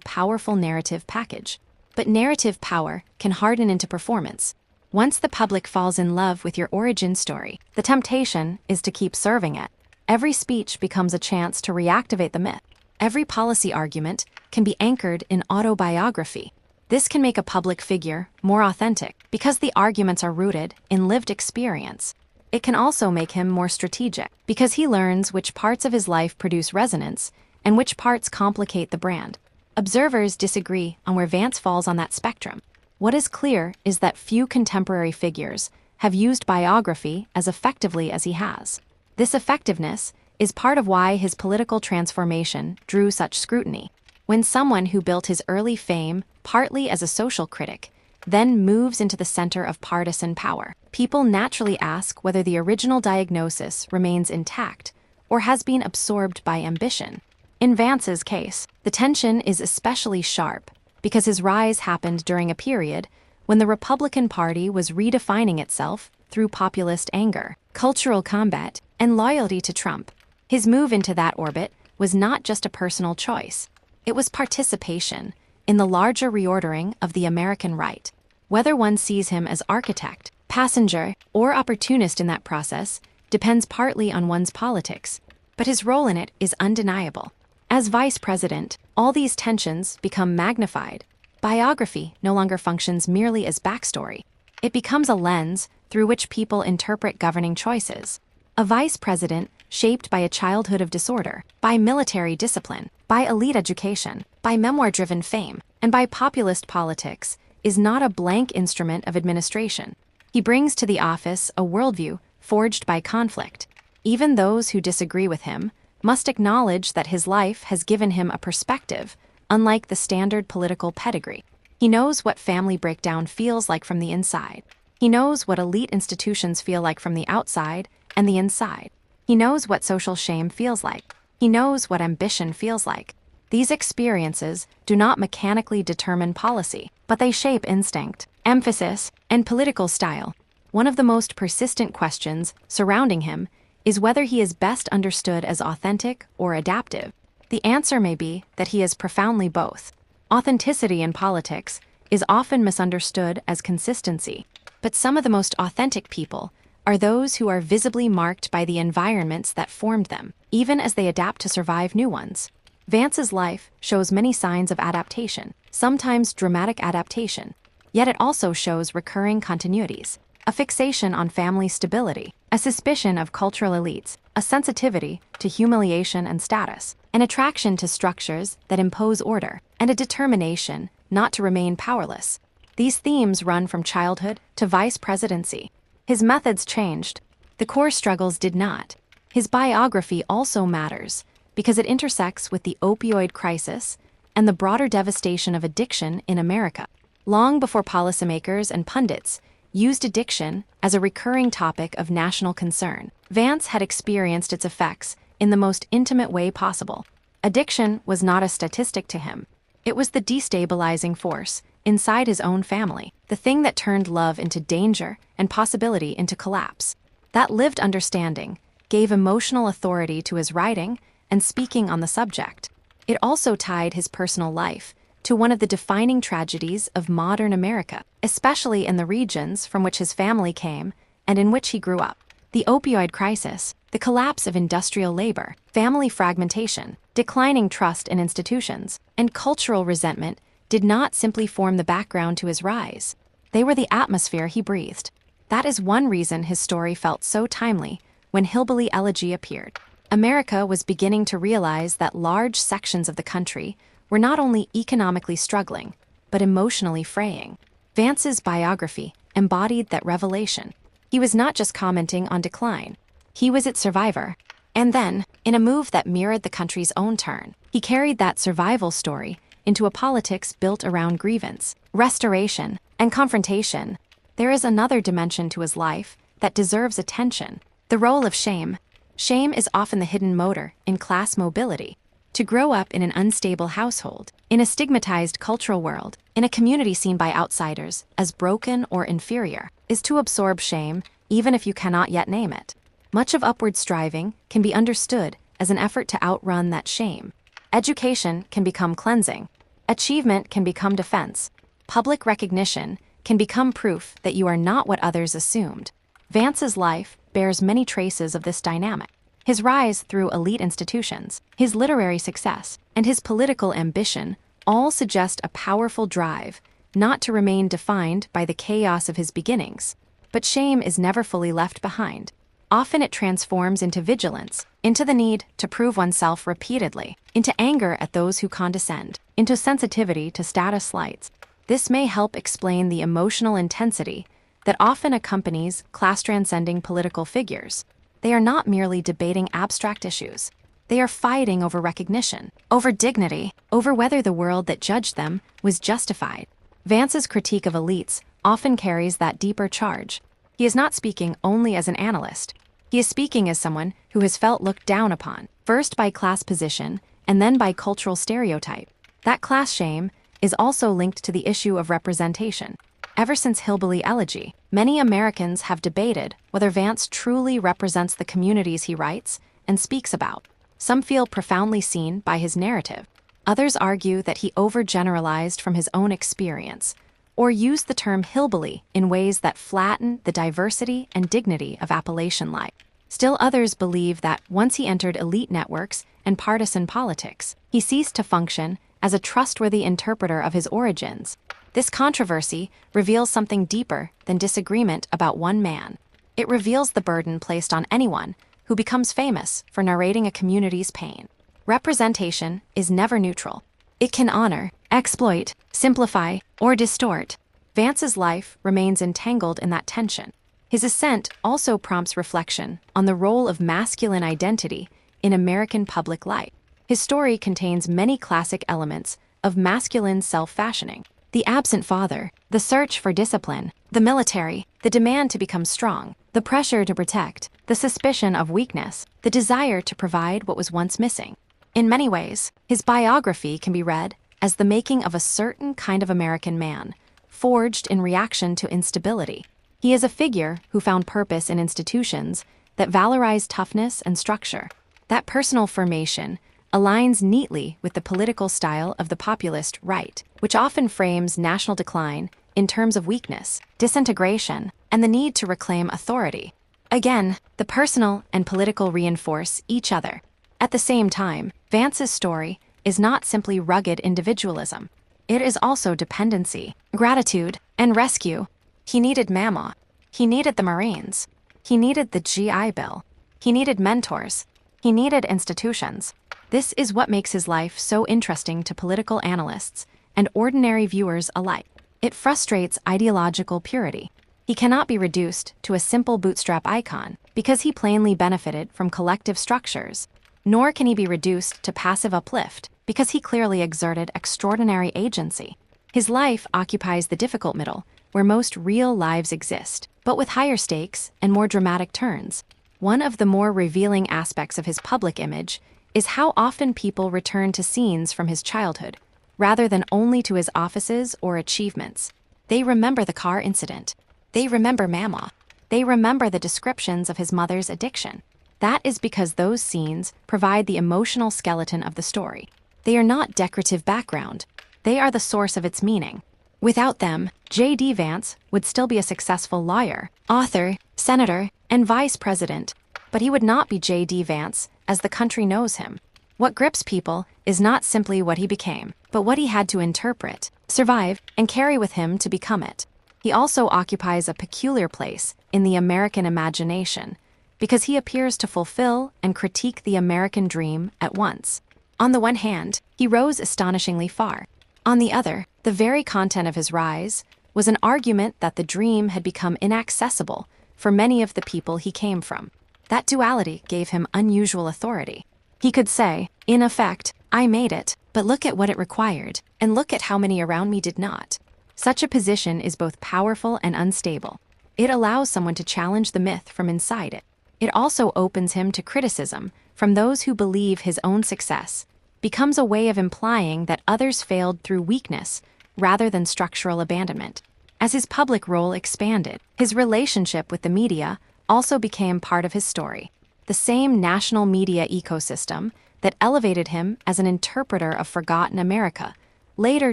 powerful narrative package. But narrative power can harden into performance. Once the public falls in love with your origin story, the temptation is to keep serving it. Every speech becomes a chance to reactivate the myth. Every policy argument can be anchored in autobiography. This can make a public figure more authentic because the arguments are rooted in lived experience. It can also make him more strategic because he learns which parts of his life produce resonance and which parts complicate the brand. Observers disagree on where Vance falls on that spectrum. What is clear is that few contemporary figures have used biography as effectively as he has. This effectiveness is part of why his political transformation drew such scrutiny. When someone who built his early fame partly as a social critic then moves into the center of partisan power, people naturally ask whether the original diagnosis remains intact or has been absorbed by ambition. In Vance's case, the tension is especially sharp because his rise happened during a period when the Republican Party was redefining itself through populist anger, cultural combat, and loyalty to Trump. His move into that orbit was not just a personal choice. It was participation in the larger reordering of the American right. Whether one sees him as architect, passenger, or opportunist in that process depends partly on one's politics, but his role in it is undeniable. As vice president, all these tensions become magnified. Biography no longer functions merely as backstory. It becomes a lens through which people interpret governing choices. A vice president shaped by a childhood of disorder, by military discipline, by elite education, by memoir-driven fame, and by populist politics is not a blank instrument of administration. He brings to the office a worldview forged by conflict. Even those who disagree with him must acknowledge that his life has given him a perspective, unlike the standard political pedigree. He knows what family breakdown feels like from the inside. He knows what elite institutions feel like from the outside and the inside. He knows what social shame feels like. He knows what ambition feels like. These experiences do not mechanically determine policy, but they shape instinct, emphasis, and political style. One of the most persistent questions surrounding him is whether he is best understood as authentic or adaptive. The answer may be that he is profoundly both. Authenticity in politics is often misunderstood as consistency, but some of the most authentic people are those who are visibly marked by the environments that formed them, even as they adapt to survive new ones. Vance's life shows many signs of adaptation, sometimes dramatic adaptation, yet it also shows recurring continuities. A fixation on family stability, a suspicion of cultural elites, a sensitivity to humiliation and status, an attraction to structures that impose order, and a determination not to remain powerless. These themes run from childhood to vice presidency. His methods changed. The core struggles did not. His biography also matters because it intersects with the opioid crisis and the broader devastation of addiction in America. Long before policymakers and pundits used addiction as a recurring topic of national concern, Vance had experienced its effects in the most intimate way possible. Addiction was not a statistic to him. It was the destabilizing force inside his own family, the thing that turned love into danger and possibility into collapse. That lived understanding gave emotional authority to his writing and speaking on the subject. It also tied his personal life to one of the defining tragedies of modern America, especially in the regions from which his family came and in which he grew up. The opioid crisis, the collapse of industrial labor, family fragmentation, declining trust in institutions, and cultural resentment did not simply form the background to his rise. They were the atmosphere he breathed. That is one reason his story felt so timely when Hillbilly Elegy appeared. America was beginning to realize that large sections of the country were not only economically struggling, but emotionally fraying. Vance's biography embodied that revelation. He was not just commenting on decline. He was its survivor. And then, in a move that mirrored the country's own turn, he carried that survival story into a politics built around grievance, restoration, and confrontation. There is another dimension to his life that deserves attention: the role of shame. Shame is often the hidden motor in class mobility. To grow up in an unstable household, in a stigmatized cultural world, in a community seen by outsiders as broken or inferior, is to absorb shame, even if you cannot yet name it. Much of upward striving can be understood as an effort to outrun that shame. Education can become cleansing. Achievement can become defense. Public recognition can become proof that you are not what others assumed. Vance's life bears many traces of this dynamic. His rise through elite institutions, his literary success, and his political ambition all suggest a powerful drive not to remain defined by the chaos of his beginnings. But shame is never fully left behind. Often it transforms into vigilance, into the need to prove oneself repeatedly, into anger at those who condescend, into sensitivity to status slights. This may help explain the emotional intensity that often accompanies class-transcending political figures. They are not merely debating abstract issues. They are fighting over recognition, over dignity, over whether the world that judged them was justified. Vance's critique of elites often carries that deeper charge. He is not speaking only as an analyst. He is speaking as someone who has felt looked down upon, first by class position and then by cultural stereotype. That class shame is also linked to the issue of representation. Ever since Hillbilly Elegy, many Americans have debated whether Vance truly represents the communities he writes and speaks about. Some feel profoundly seen by his narrative. Others argue that he overgeneralized from his own experience, or used the term hillbilly in ways that flatten the diversity and dignity of Appalachian life. Still others believe that once he entered elite networks and partisan politics, he ceased to function as a trustworthy interpreter of his origins. This controversy reveals something deeper than disagreement about one man. It reveals the burden placed on anyone who becomes famous for narrating a community's pain. Representation is never neutral. It can honor, exploit, simplify, or distort. Vance's life remains entangled in that tension. His ascent also prompts reflection on the role of masculine identity in American public life. His story contains many classic elements of masculine self-fashioning. The absent father, the search for discipline, the military, the demand to become strong, the pressure to protect, the suspicion of weakness, the desire to provide what was once missing. In many ways, his biography can be read as the making of a certain kind of American man, forged in reaction to instability. He is a figure who found purpose in institutions that valorize toughness and structure. That personal formation aligns neatly with the political style of the populist right, which often frames national decline in terms of weakness, disintegration, and the need to reclaim authority. Again, the personal and political reinforce each other. At the same time, Vance's story is not simply rugged individualism. It is also dependency, gratitude, and rescue. He needed Mama. He needed the Marines. He needed the GI Bill. He needed mentors. He needed institutions. This is what makes his life so interesting to political analysts and ordinary viewers alike. It frustrates ideological purity. He cannot be reduced to a simple bootstrap icon because he plainly benefited from collective structures, nor can he be reduced to passive uplift because he clearly exerted extraordinary agency. His life occupies the difficult middle, where most real lives exist, but with higher stakes and more dramatic turns. One of the more revealing aspects of his public image is how often people return to scenes from his childhood, rather than only to his offices or achievements. They remember the car incident. They remember Mama. They remember the descriptions of his mother's addiction. That is because those scenes provide the emotional skeleton of the story. They are not decorative background. They are the source of its meaning. Without them, JD Vance would still be a successful lawyer, author, senator, and vice president, but he would not be JD Vance as the country knows him. What grips people is not simply what he became, but what he had to interpret, survive, and carry with him to become it. He also occupies a peculiar place in the American imagination, because he appears to fulfill and critique the American dream at once. On the one hand, he rose astonishingly far. On the other, the very content of his rise was an argument that the dream had become inaccessible for many of the people he came from. That duality gave him unusual authority. He could say, in effect, I made it, but look at what it required, and look at how many around me did not. Such a position is both powerful and unstable. It allows someone to challenge the myth from inside it. It also opens him to criticism from those who believe his own success becomes a way of implying that others failed through weakness rather than structural abandonment. As his public role expanded, his relationship with the media also became part of his story. The same national media ecosystem that elevated him as an interpreter of forgotten America later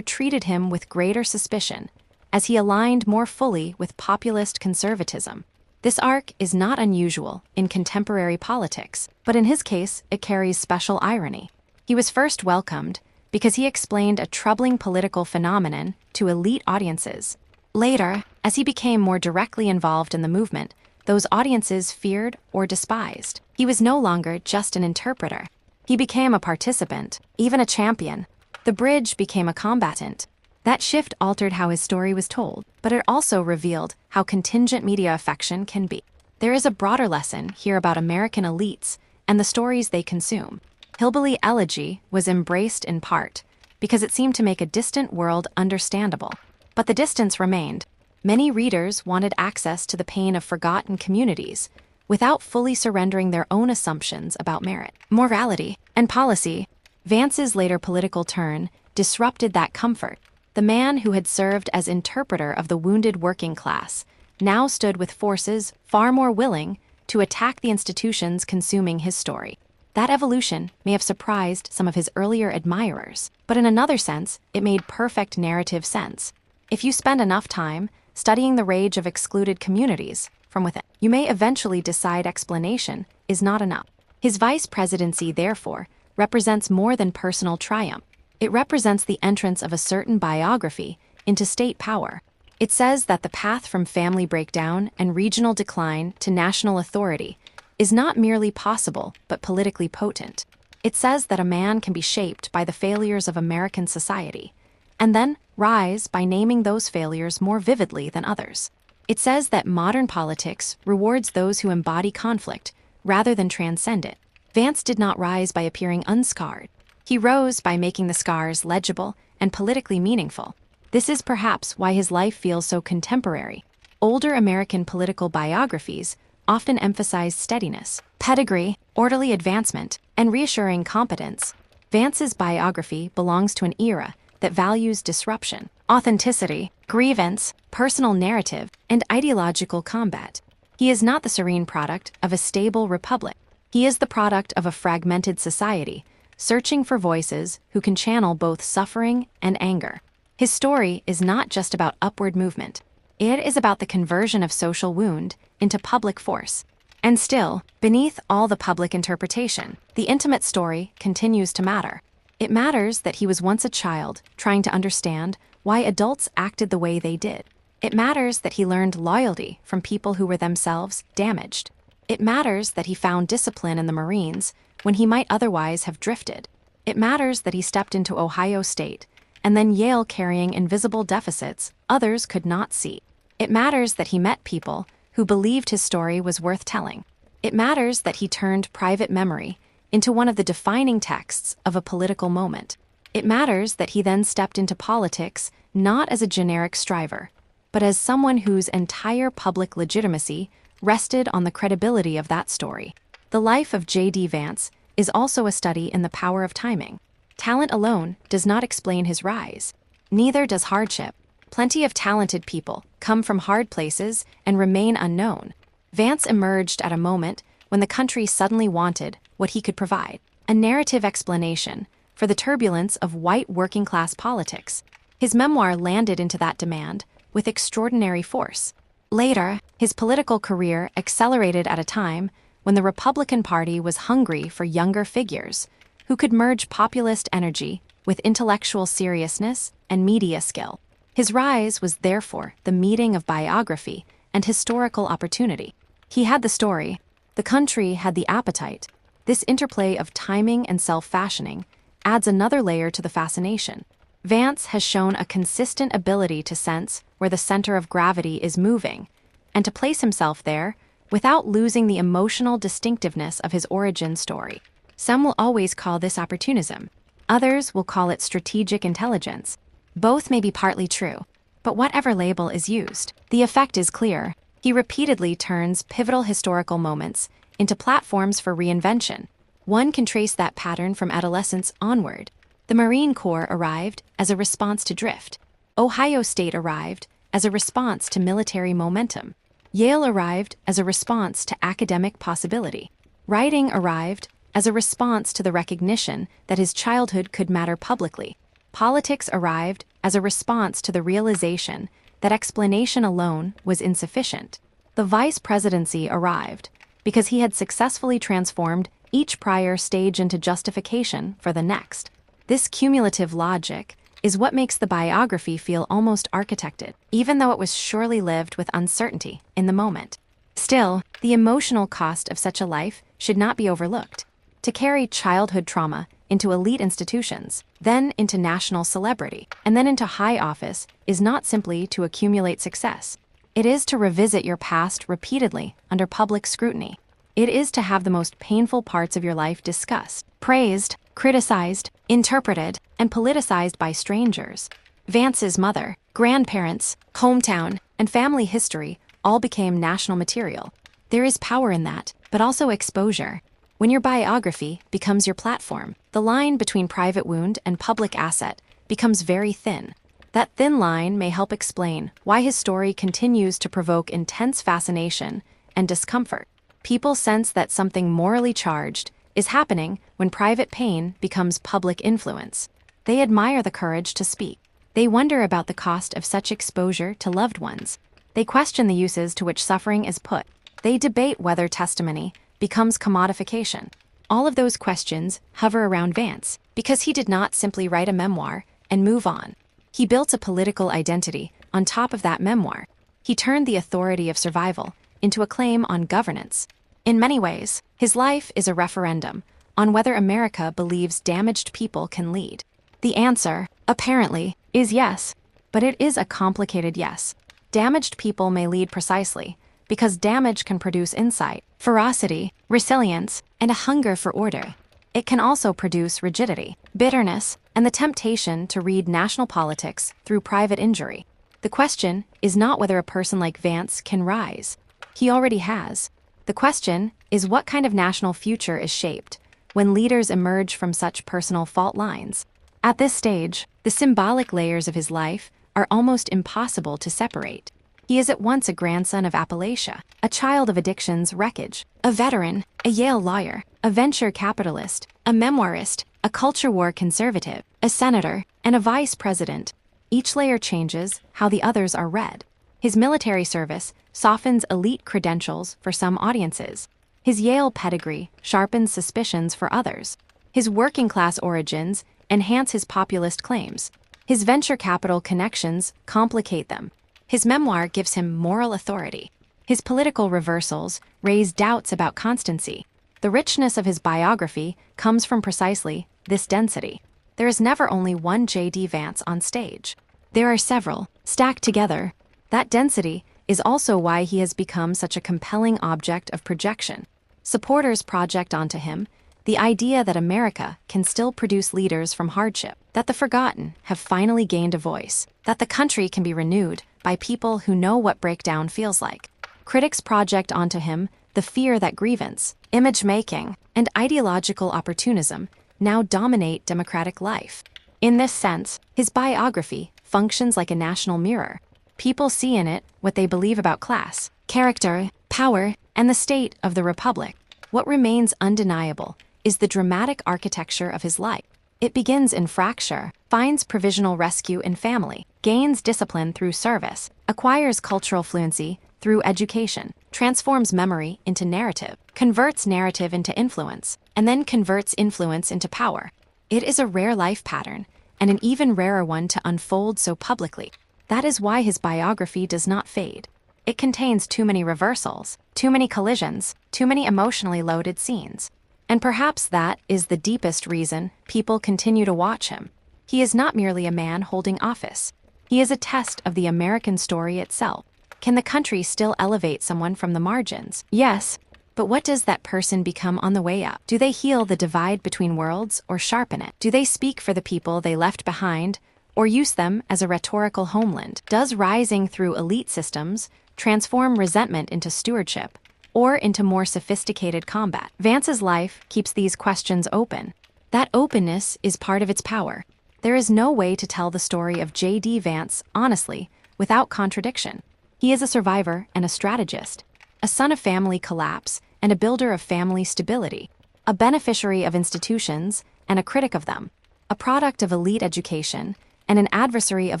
treated him with greater suspicion as he aligned more fully with populist conservatism. This arc is not unusual in contemporary politics, but in his case, it carries special irony. He was first welcomed because he explained a troubling political phenomenon to elite audiences. Later, as he became more directly involved in the movement, those audiences feared or despised. He was no longer just an interpreter. He became a participant, even a champion. The bridge became a combatant. That shift altered how his story was told, but it also revealed how contingent media affection can be. There is a broader lesson here about American elites and the stories they consume. Hillbilly Elegy was embraced in part because it seemed to make a distant world understandable. But the distance remained. Many readers wanted access to the pain of forgotten communities without fully surrendering their own assumptions about merit, morality, and policy. Vance's later political turn disrupted that comfort. The man who had served as interpreter of the wounded working class now stood with forces far more willing to attack the institutions consuming his story. That evolution may have surprised some of his earlier admirers, but in another sense, it made perfect narrative sense. If you spend enough time studying the rage of excluded communities from within, you may eventually decide explanation is not enough. His vice presidency, therefore, represents more than personal triumph. It represents the entrance of a certain biography into state power. It says that the path from family breakdown and regional decline to national authority is not merely possible, but politically potent. It says that a man can be shaped by the failures of American society, and then rise by naming those failures more vividly than others. It says that modern politics rewards those who embody conflict rather than transcend it. Vance did not rise by appearing unscarred. He rose by making the scars legible and politically meaningful. This is perhaps why his life feels so contemporary. Older American political biographies often emphasize steadiness, pedigree, orderly advancement, and reassuring competence. Vance's biography belongs to an era that values disruption, authenticity, grievance, personal narrative, and ideological combat. He is not the serene product of a stable republic. He is the product of a fragmented society, searching for voices who can channel both suffering and anger. His story is not just about upward movement. It is about the conversion of social wound into public force. And still, beneath all the public interpretation, the intimate story continues to matter. It matters that he was once a child trying to understand why adults acted the way they did. It matters that he learned loyalty from people who were themselves damaged. It matters that he found discipline in the Marines when he might otherwise have drifted. It matters that he stepped into Ohio State and then Yale carrying invisible deficits others could not see. It matters that he met people who believed his story was worth telling. It matters that he turned private memory into one of the defining texts of a political moment. It matters that he then stepped into politics not as a generic striver, but as someone whose entire public legitimacy rested on the credibility of that story. The life of JD Vance is also a study in the power of timing. Talent alone does not explain his rise. Neither does hardship. Plenty of talented people come from hard places and remain unknown. Vance emerged at a moment when the country suddenly wanted what he could provide, a narrative explanation for the turbulence of white working-class politics. His memoir landed into that demand with extraordinary force. Later, his political career accelerated at a time when the Republican Party was hungry for younger figures who could merge populist energy with intellectual seriousness and media skill. His rise was therefore the meeting of biography and historical opportunity. He had the story. The country had the appetite. This interplay of timing and self-fashioning adds another layer to the fascination. Vance has shown a consistent ability to sense where the center of gravity is moving and to place himself there without losing the emotional distinctiveness of his origin story. Some will always call this opportunism. Others will call it strategic intelligence. Both may be partly true, but whatever label is used, the effect is clear. He repeatedly turns pivotal historical moments into platforms for reinvention. One can trace that pattern from adolescence onward. The Marine Corps arrived as a response to drift. Ohio State arrived as a response to military momentum. Yale arrived as a response to academic possibility. Writing arrived as a response to the recognition that his childhood could matter publicly. Politics arrived as a response to the realization that explanation alone was insufficient. The vice presidency arrived because he had successfully transformed each prior stage into justification for the next. This cumulative logic is what makes the biography feel almost architected, even though it was surely lived with uncertainty in the moment. Still, the emotional cost of such a life should not be overlooked. To carry childhood trauma into elite institutions, then into national celebrity, and then into high office is not simply to accumulate success. It is to revisit your past repeatedly under public scrutiny. It is to have the most painful parts of your life discussed, praised, criticized, interpreted, and politicized by strangers. Vance's mother, grandparents, hometown, and family history all became national material. There is power in that, but also exposure. When your biography becomes your platform, the line between private wound and public asset becomes very thin. That thin line may help explain why his story continues to provoke intense fascination and discomfort. People sense that something morally charged is happening when private pain becomes public influence. They admire the courage to speak. They wonder about the cost of such exposure to loved ones. They question the uses to which suffering is put. They debate whether testimony becomes commodification. All of those questions hover around Vance because he did not simply write a memoir and move on. He built a political identity on top of that memoir. He turned the authority of survival into a claim on governance. In many ways, his life is a referendum on whether America believes damaged people can lead. The answer, apparently, is yes, but it is a complicated yes. Damaged people may lead precisely because damage can produce insight, ferocity, resilience, and a hunger for order. It can also produce rigidity, bitterness, and the temptation to read national politics through private injury. The question is not whether a person like Vance can rise. He already has. The question is what kind of national future is shaped when leaders emerge from such personal fault lines. At this stage, the symbolic layers of his life are almost impossible to separate. He is at once a grandson of Appalachia, a child of addiction's wreckage, a veteran, a Yale lawyer, a venture capitalist, a memoirist, a culture war conservative, a senator, and a vice president. Each layer changes how the others are read. His military service softens elite credentials for some audiences. His Yale pedigree sharpens suspicions for others. His working-class origins enhance his populist claims. His venture capital connections complicate them. His memoir gives him moral authority. His political reversals raise doubts about constancy. The richness of his biography comes from precisely this density. There is never only one JD Vance on stage. There are several, stacked together. That density is also why he has become such a compelling object of projection. Supporters project onto him the idea that America can still produce leaders from hardship, that the forgotten have finally gained a voice, that the country can be renewed by people who know what breakdown feels like. Critics project onto him the fear that grievance, image-making, and ideological opportunism now dominate democratic life. In this sense, his biography functions like a national mirror. People see in it what they believe about class, character, power, and the state of the republic. What remains undeniable is the dramatic architecture of his life. It begins in fracture, finds provisional rescue in family, gains discipline through service, acquires cultural fluency through education, transforms memory into narrative, converts narrative into influence, and then converts influence into power. It is a rare life pattern, and an even rarer one to unfold so publicly. That is why his biography does not fade. It contains too many reversals, too many collisions, too many emotionally loaded scenes. And perhaps that is the deepest reason people continue to watch him. He is not merely a man holding office. He is a test of the American story itself. Can the country still elevate someone from the margins? Yes. But what does that person become on the way up? Do they heal the divide between worlds or sharpen it? Do they speak for the people they left behind or use them as a rhetorical homeland? Does rising through elite systems transform resentment into stewardship or into more sophisticated combat? Vance's life keeps these questions open. That openness is part of its power. There is no way to tell the story of JD Vance honestly, without contradiction. He is a survivor and a strategist, a son of family collapse and a builder of family stability, a beneficiary of institutions and a critic of them, a product of elite education and an adversary of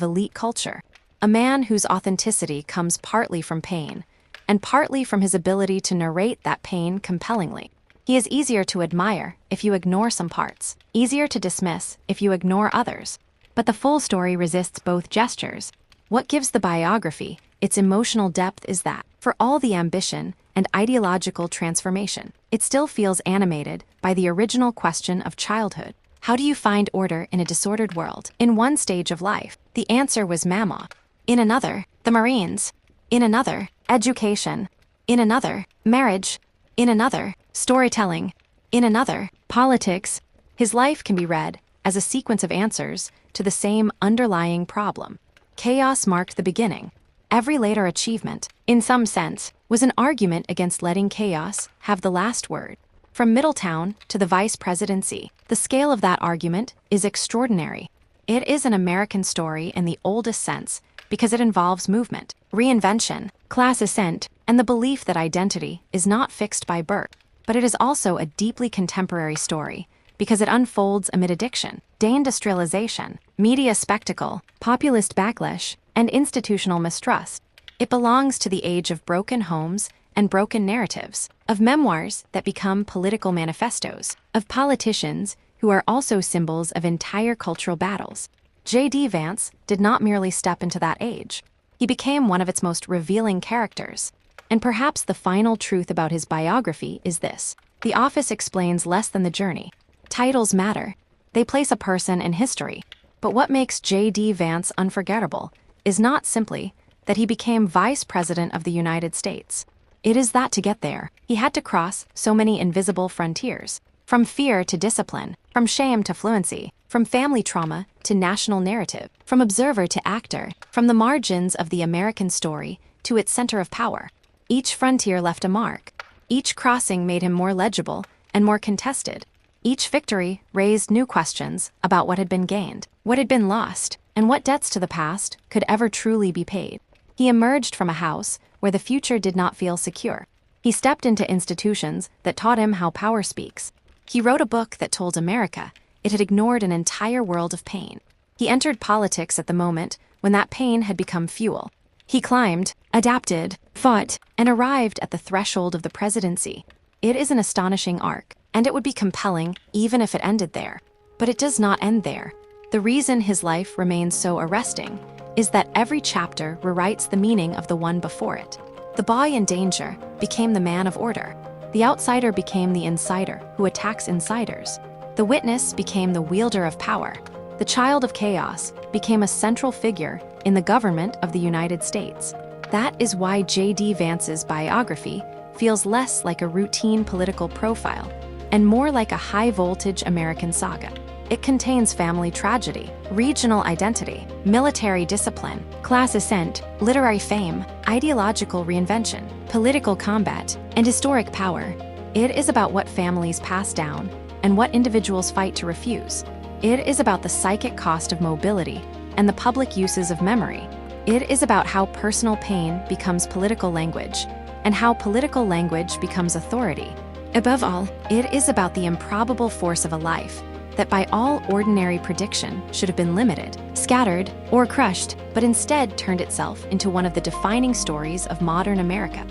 elite culture, a man whose authenticity comes partly from pain and partly from his ability to narrate that pain compellingly. He is easier to admire if you ignore some parts, easier to dismiss if you ignore others. But the full story resists both gestures. What gives the biography its emotional depth is that, for all the ambition and ideological transformation, it still feels animated by the original question of childhood. How do you find order in a disordered world? In one stage of life, the answer was Mama. In another, the Marines. In another, education. In another, marriage. In another, storytelling. In another, politics. His life can be read as a sequence of answers to the same underlying problem. Chaos marked the beginning. Every later achievement, in some sense, was an argument against letting chaos have the last word. From Middletown to the vice presidency, the scale of that argument is extraordinary. It is an American story in the oldest sense because it involves movement, reinvention, class ascent, and the belief that identity is not fixed by birth. But it is also a deeply contemporary story because it unfolds amid addiction, deindustrialization, media spectacle, populist backlash, and institutional mistrust. It belongs to the age of broken homes and broken narratives, of memoirs that become political manifestos, of politicians who are also symbols of entire cultural battles. JD Vance did not merely step into that age. He became one of its most revealing characters. And perhaps the final truth about his biography is this: the office explains less than the journey. Titles matter. They place a person in history. But what makes JD Vance unforgettable is not simply that he became Vice President of the United States. It is that to get there, he had to cross so many invisible frontiers, from fear to discipline, from shame to fluency, from family trauma to national narrative, from observer to actor, from the margins of the American story to its center of power. Each frontier left a mark. Each crossing made him more legible and more contested. Each victory raised new questions about what had been gained, what had been lost, and what debts to the past could ever truly be paid. He emerged from a house where the future did not feel secure. He stepped into institutions that taught him how power speaks. He wrote a book that told America it had ignored an entire world of pain. He entered politics at the moment when that pain had become fuel. He climbed, adapted, fought, and arrived at the threshold of the presidency. It is an astonishing arc, and it would be compelling even if it ended there. But it does not end there. The reason his life remains so arresting is that every chapter rewrites the meaning of the one before it. The boy in danger became the man of order. The outsider became the insider who attacks insiders. The witness became the wielder of power. The child of chaos became a central figure in the government of the United States. That is why JD Vance's biography feels less like a routine political profile and more like a high-voltage American saga. It contains family tragedy, regional identity, military discipline, class ascent, literary fame, ideological reinvention, political combat, and historic power. It is about what families pass down and what individuals fight to refuse. It is about the psychic cost of mobility and the public uses of memory. It is about how personal pain becomes political language and how political language becomes authority. Above all, it is about the improbable force of a life that by all ordinary prediction should have been limited, scattered, or crushed, but instead turned itself into one of the defining stories of modern America.